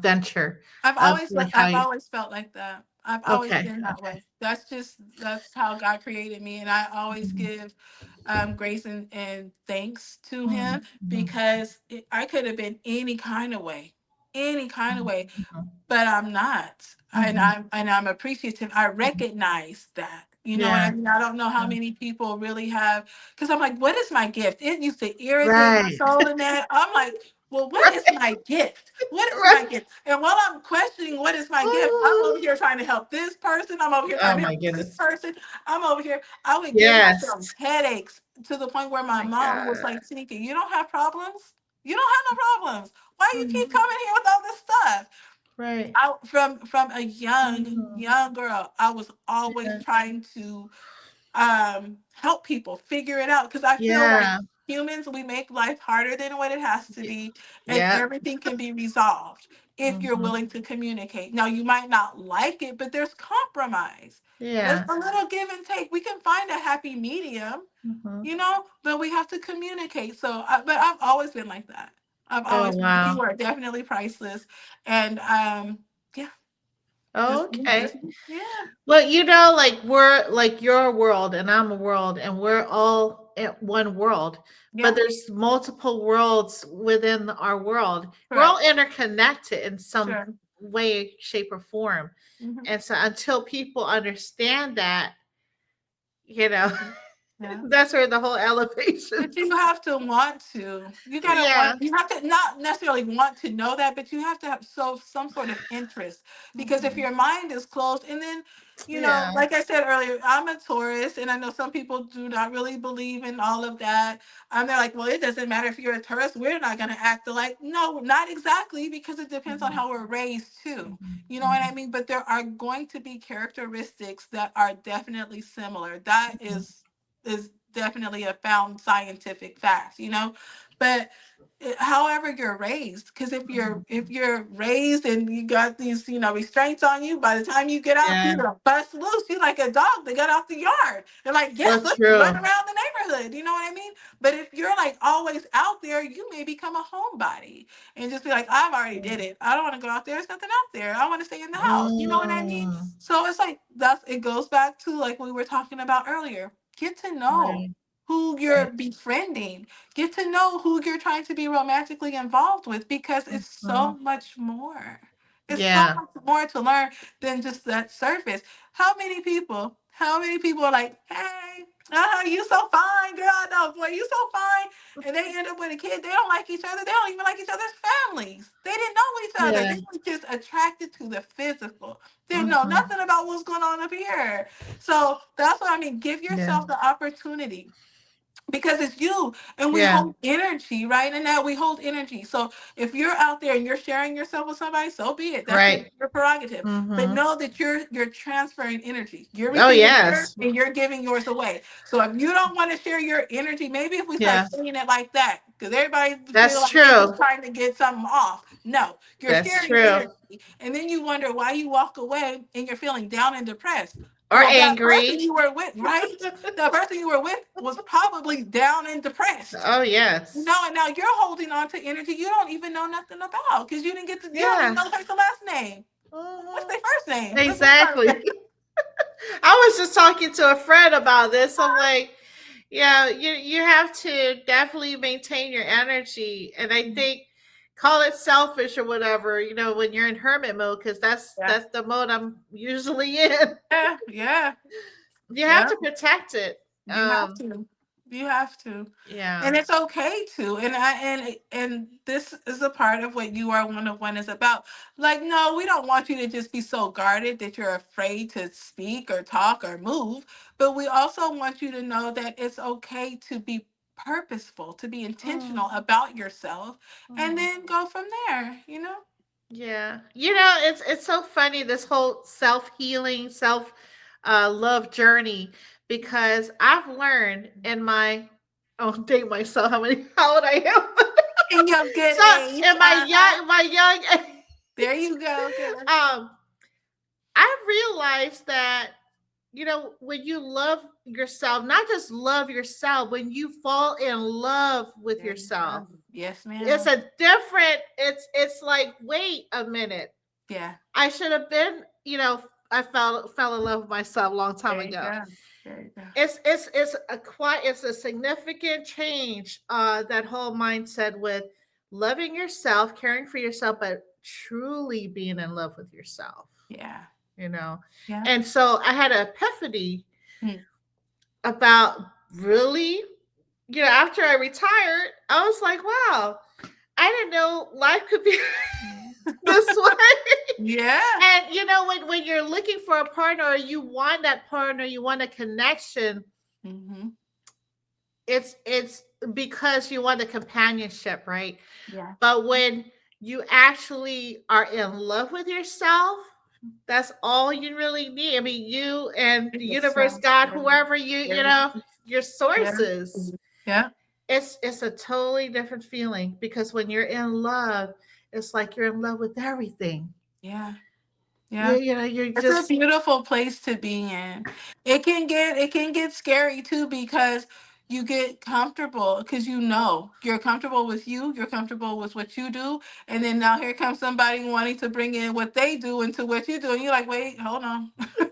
venture of like how I've you? always felt like that. I've always Okay. been that Okay. way. That's how God created me, and I always Mhm. give grace and thanks to Mm. Him, Mhm. because I could have been any kind of Mhm. way, Mhm. but I'm not. And Mhm. I'm appreciative. I recognize that. You know what Yeah. I mean? I don't know how Yeah. many people really have, because I'm like, what is my gift? It used to irritate my Right. soul in that. I'm like, well, what is Right. my gift? What is my Right. gift? And while I'm questioning what is my gift, I'm over here trying to help this person. I'm over here trying Oh to my help this goodness. person. I'm over here. I would give Yes. myself headaches to the point where Oh my my mom was god. like, Tanika, you don't have problems? You don't have no problems. Why you keep Mhm. coming here with all this stuff? Right. From a Mhm. young girl, I was always Yeah. trying to help people figure it out, because I feel like Yeah. humans, we make life harder than what it has to Y- be, and Yep. everything can be resolved if you're Mhm. willing to communicate. Now, you might not like it, but there's compromise. There's Yeah. a little give and take. We can find a happy medium, Mhm. but we have to communicate. So but I've always been like that. I've Oh always been like, wow. you are definitely priceless. And yeah, just Okay. yeah. Well, like we're like your world and I'm a world and we're all at one world, but Yeah, there's multiple worlds within our world. We're all correct. interconnected in some Sure. way, shape, or form. Hmm. And so until people understand that, you know, Yeah. That's where the whole elevation. But you have to want to. You gotta Yeah. want. You have to not necessarily want to know that, but you have to have some sort of interest. Because if Mhm. your mind is closed, and then Yeah. like I said earlier, I'm a Taurus, and I know some people do not really believe in all of that. They're like, well, it doesn't matter if you're a Taurus. We're not gonna act alike. No, not exactly, because it depends on Mhm. how we're raised too. Mhm. You know what I Mhm. mean? But there are going to be characteristics that are definitely similar. That Mhm. is definitely a found scientific fact, but however you're raised, because Mhm. if you're raised and you got these restraints on you, by the time you get out, Yeah. you're gonna bust loose. You're like a dog that got out the yard. They're like, yes, So let's run true. around the neighborhood. You know what I mean? But if you're like always out there, you may become a homebody and just be like, I've already did it. I don't want to go out there. There's nothing out there. I want to stay in the house. You know what I mean? Mm. So it's like it goes back to like we were talking about earlier. Get to know Right. who Right. you're befriending. Get to know who you're trying to be romantically involved with, because it's so Mhm. much more. It's so Yeah. much more to learn than just that surface. How many people are like, hey, you so fine, girl. No, boy, you so fine. And they end up with a kid. They don't like each other. They don't even like each other's families. They didn't know each other. Yeah. They were just attracted to the physical. Didn't know Mhm. nothing about what's going on up here. So that's what I mean. Give Yeah. yourself the opportunity, because it's you, and we Yeah. hold energy, right? And now we hold energy. So if you're out there and you're sharing yourself with somebody, so be it. That's Right. your prerogative. But Mhm. know that you're transferring energy. You're Oh, receiving yours yes. and you're giving yours away. So if you don't want to share your energy, maybe if we start Yeah. saying it like that, because everybody feel That's like they just true. trying to get something off. No, you're That's sharing true. energy, and then you wonder why you walk away and you're feeling down and depressed. Or Well, that person angry. you were with, right? The person you were with was probably down and depressed. Oh, yes. And now you're holding on to energy you don't even know nothing about, because you don't even Yeah. know the person's last name. What's Mhm. their first name? Let's start Exactly. there. I was just talking to a friend about this. I'm like, yeah, you have to definitely maintain your energy, and I think call it selfish or whatever. When you're in hermit mode, because that's Yeah. that's the mode I'm usually in. Yeah. Yeah. You have Yeah. to protect it. You have to. You have to. Yeah. And it's okay to. And this is a part of what You Are One of One is about. Like, no, we don't want you to just be so guarded that you're afraid to speak or talk or move, but we also want you to know that it's okay to be purposeful, to be Mm, intentional about yourself, and mhm. then go from there. Yeah. It's so funny, this whole self-healing, self love journey, because I've learned in my oh, date myself how old I am. In your good So age. in Uh-huh. my young There you go, girl. um I realized that when you love yourself, not just love yourself, when you fall in love with There you go. yourself, Yes, it's ma'am. a different it's like, wait a minute. Yeah. I should have been, I fell in love with myself a long time There you ago. go. There you go. It's a significant change, that whole mindset with loving yourself, caring for yourself, but truly being in love with yourself, Yeah. you know. Yeah. And so I had an epiphany Mm. about, really, after I retired, I was like, wow, I didn't know life could be this way. Yeah. And when you're looking for a partner, or you want that partner, you want a connection, Hmm. it's because you want a companionship, right? Yeah. But when you actually are in love with yourself, that's all you really need. I mean, you and It the is universe, so God, good. whoever your Yeah. sources, Yeah. it's a totally different feeling, because when you're in love, it's like you're in love with everything. Yeah. You Yeah. you know, you're It's a just beautiful place to be in. It can get scary too, because you get comfortable, because you're comfortable with you're comfortable with what you do, and then now here comes somebody wanting to bring in what they do into what you do, and you're like, wait, hold on. Hold on.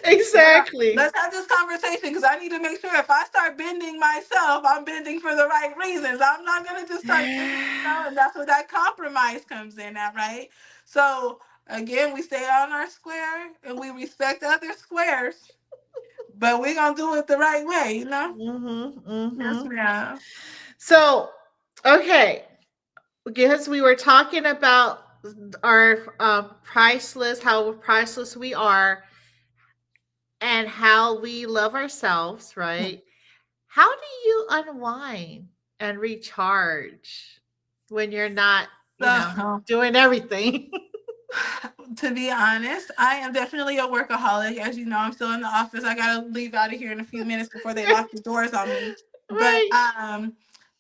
exactly. Let's have this conversation, because I need to make sure if I start bending myself, I'm bending for the right reasons. I'm not gonna just start bending, and that's where that compromise comes in at, right? So again, we stay on our square and we respect other squares. but we're gonna do it the right way, you know? Mhm. Yes, Mhm. ma'am. So, okay, because we were talking about our priceless, how priceless we are, and how we love ourselves, right? How do you unwind and recharge when you're not, So, doing everything? to be honest, I am definitely a workaholic. As you know, I'm still in the office. I gotta leave out of here in a few minutes before they lock the doors on me. But Right.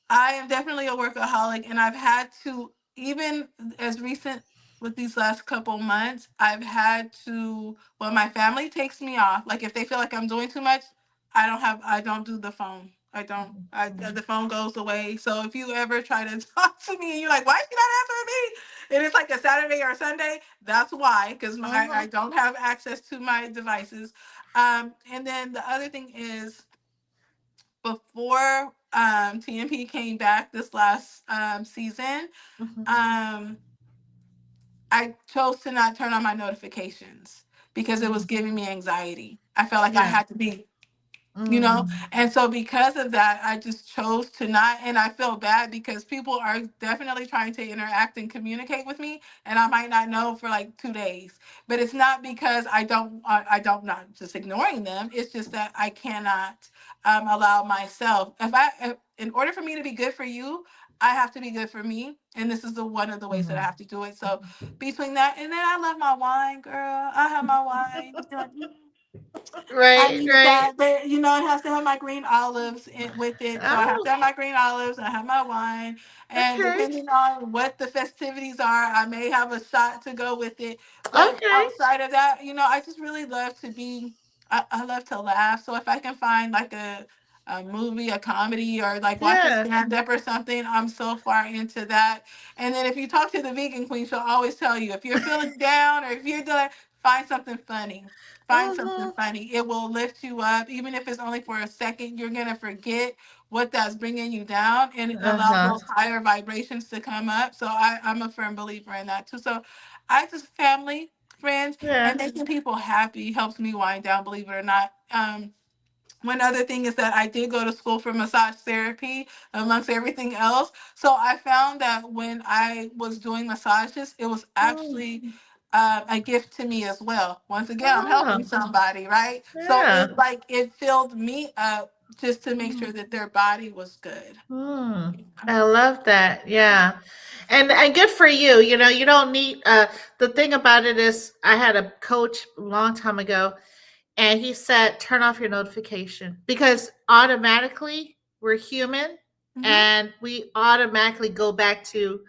I am definitely a workaholic, and I've had to, even as recent with these last couple months, I've had to, when my family takes me off, like if they feel like I'm doing too much, I don't do the phone. I don't, the phone goes away. So if you ever try to talk to me and you're like, why is she not answering me? And it's like a Saturday or a Sunday, that's why, because I Mhm. don't have access to my devices. And then the other thing is, before TNP came back this last season, Mhm. um, I chose to not turn on my notifications because it was Mhm. giving me anxiety. I felt like I Yeah. had to be, you know, Mm. and so because of that I just chose to not, and I feel bad because people are definitely trying to interact and communicate with me, and I might not know for like 2 days, but it's not because I don't, not just ignoring them, it's just that I cannot allow myself, if, in order for me to be good for you, I have to be good for me, and this is the one of the ways that I Mhm. have to do it. So between that, and then I love my wine, girl. I have my wine. I Right, need right. that, but you know, it has to have my green olives with it. So I have Oh, to have my green olives. I have my wine, and okay. depending on what the festivities are, I may have a shot to go with it. But Okay. outside of that, you know, I just really love to be. I love to laugh. So if I can find like a movie, a comedy, or like watch a Yeah. stand up or something, I'm so far into that. And then if you talk to the vegan queen, she'll always tell you if you're feeling down or if you're doing, find something funny. Find something Mhm. funny. It will lift you up. Even if it's only for a second, you're going to forget what that's bringing you down and allow Uh-huh. those higher vibrations to come up. So I'm a firm believer in that too. So I just, family, friends, and Yeah. making people happy helps me wind down, believe it or not. One other thing is that I did go to school for massage therapy amongst everything else. So I found that when I was doing massages, it was Mm. actually a gift to me as well. Once again, I'm helping Oh, somebody, right? So yeah. it filled me up just to make Mm. sure that their body was good. Mm. I love that. Yeah. And good for you. You don't need the thing about it is I had a coach a long time ago and he said turn off your notification because automatically we're human Hmm. and we automatically go back to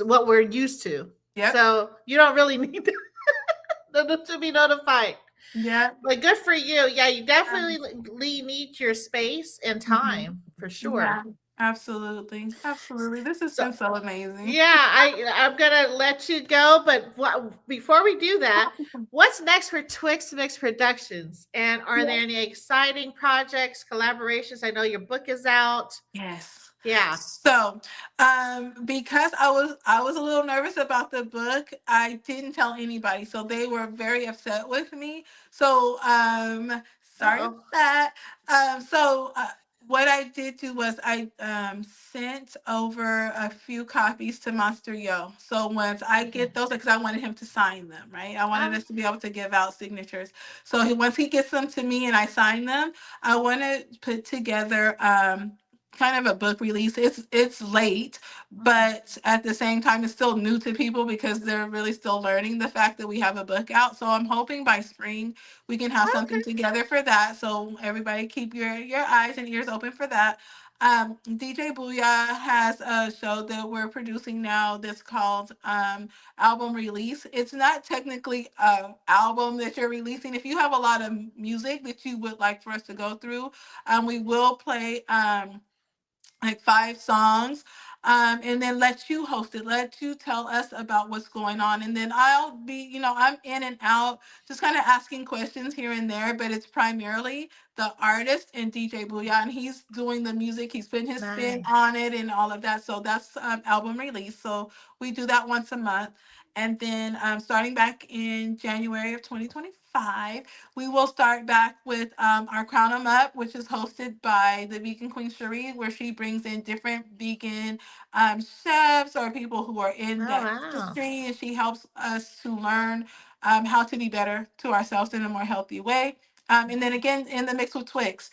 what we're used to. Yep. So you don't really need to be notified. Yep. But good for you. Yeah, you definitely need your space and Mhm. time for sure. Yeah. Absolutely. Absolutely. This has So been so amazing. yeah, I'm gonna let you go, but before we do that, what's next for Twix Mix Productions? And are there any exciting projects, collaborations? I know your book is out. Yes. Yeah. So, because I was a little nervous about the book, I didn't tell anybody. So they were very upset with me. So, Uh sorry about oh. that. What I did do was I sent over a few copies to Monster Yo. So once I Okay. get those, because I wanted him to sign them, right? I wanted Oh, us to be able to give out signatures. So once he gets them to me and I sign them, I want to put together kind of a book release. It's late, but at the same time, it's still new to people because they're really still learning the fact that we have a book out. So I'm hoping by spring we can have something okay. together for that. So everybody, keep your eyes and ears open for that. DJ Booyah has a show that we're producing now that's called Album Release. It's not technically an album that you're releasing. If you have a lot of music that you would like for us to go through, we will play like 5 songs and then let you host it, let you tell us about what's going on. And then I'll be, I'm in and out, just kind of asking questions here and there, but it's primarily the artist and DJ Booyah, and he's doing the music. He's putting his spin Nice. on it and all of that. So that's album release. So we do that once a month. And then starting back in January of 2025, we will start back with our Crown 'em Up, which is hosted by the Vegan Queen Cherie, where she brings in different vegan chefs or people who are in Oh, that wow. industry, and she helps us to learn how to be better to ourselves in a more healthy way. And then again, in the mix with Twix,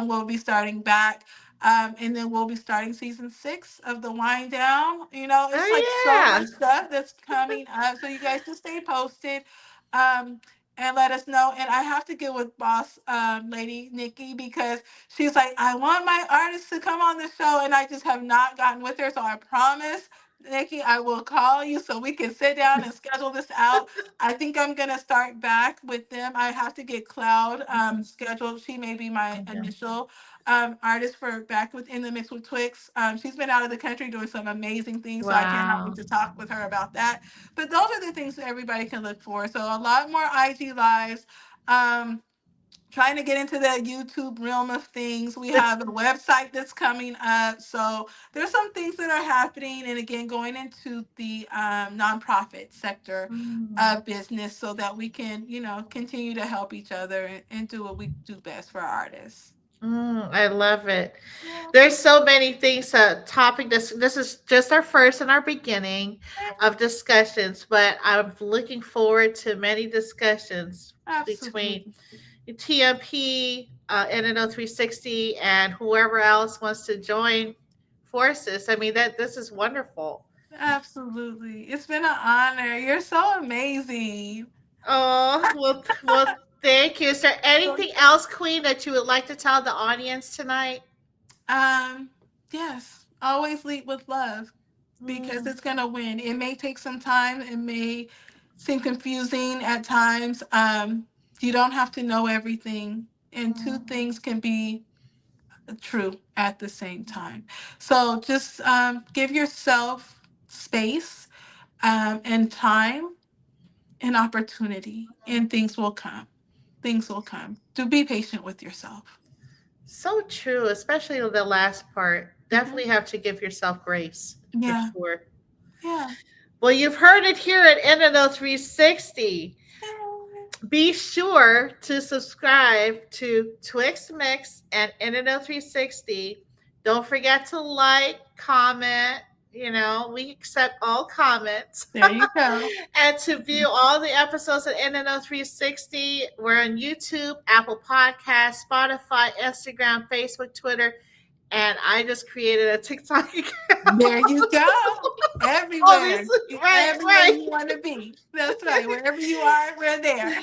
we'll be starting back. And then we'll be starting season 6 of the Wind Down. It's like so Oh, much stuff that's coming up. So you guys just stay posted. Um, and let us know. And I have to get with boss lady Nikki, because she's like, I want my artist to come on the show, and I just have not gotten with her. So I promise, Nikki, I will call you so we can sit down and schedule this out. I think I'm gonna start back with them. I have to get Cloud scheduled. She may be my yeah. initial artist for back within the mix with Twix. She's been out of the country doing some amazing things, so I cannot wait Wow. to talk with her about that. But those are the things that everybody can look for. So a lot more IG lives. Um, Trying to get into the YouTube realm of things. We have a website that's coming up. So there's some things that are happening. And again, going into the nonprofit sector Mm. of business so that we can, continue to help each other and do what we do best for artists. I love it. Yeah, There's so many things. Topic. This is just our first and our beginning of discussions, but I'm looking forward to many discussions between absolutely. TMP, NNO 360, and whoever else wants to join forces. I mean, that this is wonderful. Absolutely. It's been an honor. You're so amazing. Oh, well, thank you. Is there anything else, Queen, that you would like to tell the audience tonight? Um, yes, always lead with love, because Mm, it's going to win. It may take some time, it may seem confusing at times. You don't have to know everything, and two mm, things can be true at the same time. So just give yourself space and time and opportunity, and things will come. Things will come. To be patient with yourself. so true, especially the last part. Hmm. Definitely have to give yourself grace for Yeah, sure. yeah. Well, you've heard it here at NNO 360. Be sure to subscribe to Twix Mix and NNO 360. Don't forget to like, comment. We accept all comments. There you go. And to view all the episodes of NNO 360, we're on YouTube, Apple Podcasts, Spotify, Instagram, Facebook, Twitter, and I just created a TikTok account. There you go. Everywhere. Obviously, right, Everywhere right. you want to be. That's right. Wherever you are, we're there.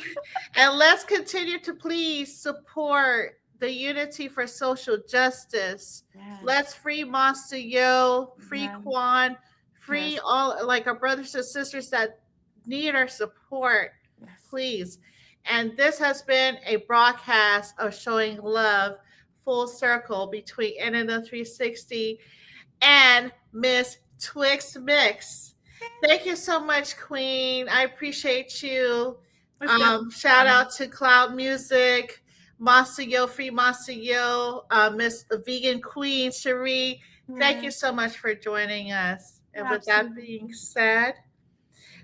And let's continue to please support the Unity for Social Justice. Let's Yes. free Monster Yo, free Yes. Quan, free Yes. all like our brothers and sisters that need our support, Yes. please. And this has been a broadcast of showing love full circle between NNO 360 and Miss Twix Mix. Thank you so much, Queen. I appreciate you. It's definitely Shout fun. out to Cloud Music, Monster Yo, Free Monster Yo, Miss the Vegan Queen, Cherie. Thank you Yes. so much for joining us. And with that being Absolutely. said,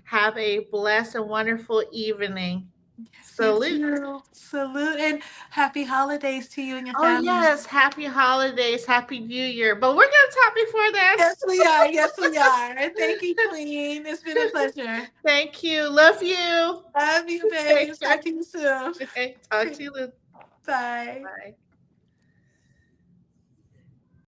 have a blessed and wonderful evening. Yes, you Salute. too. Salute and happy holidays to you and your Oh, family. yes. Happy holidays. Happy New Year. But we're going to talk before that. Yes, we are. Yes, we are. Thank you, Queen. It's been a pleasure. Thank you. Love you. Love you, Take babes. care. Talk to you soon. Okay. Talk to you later. Bye. Bye.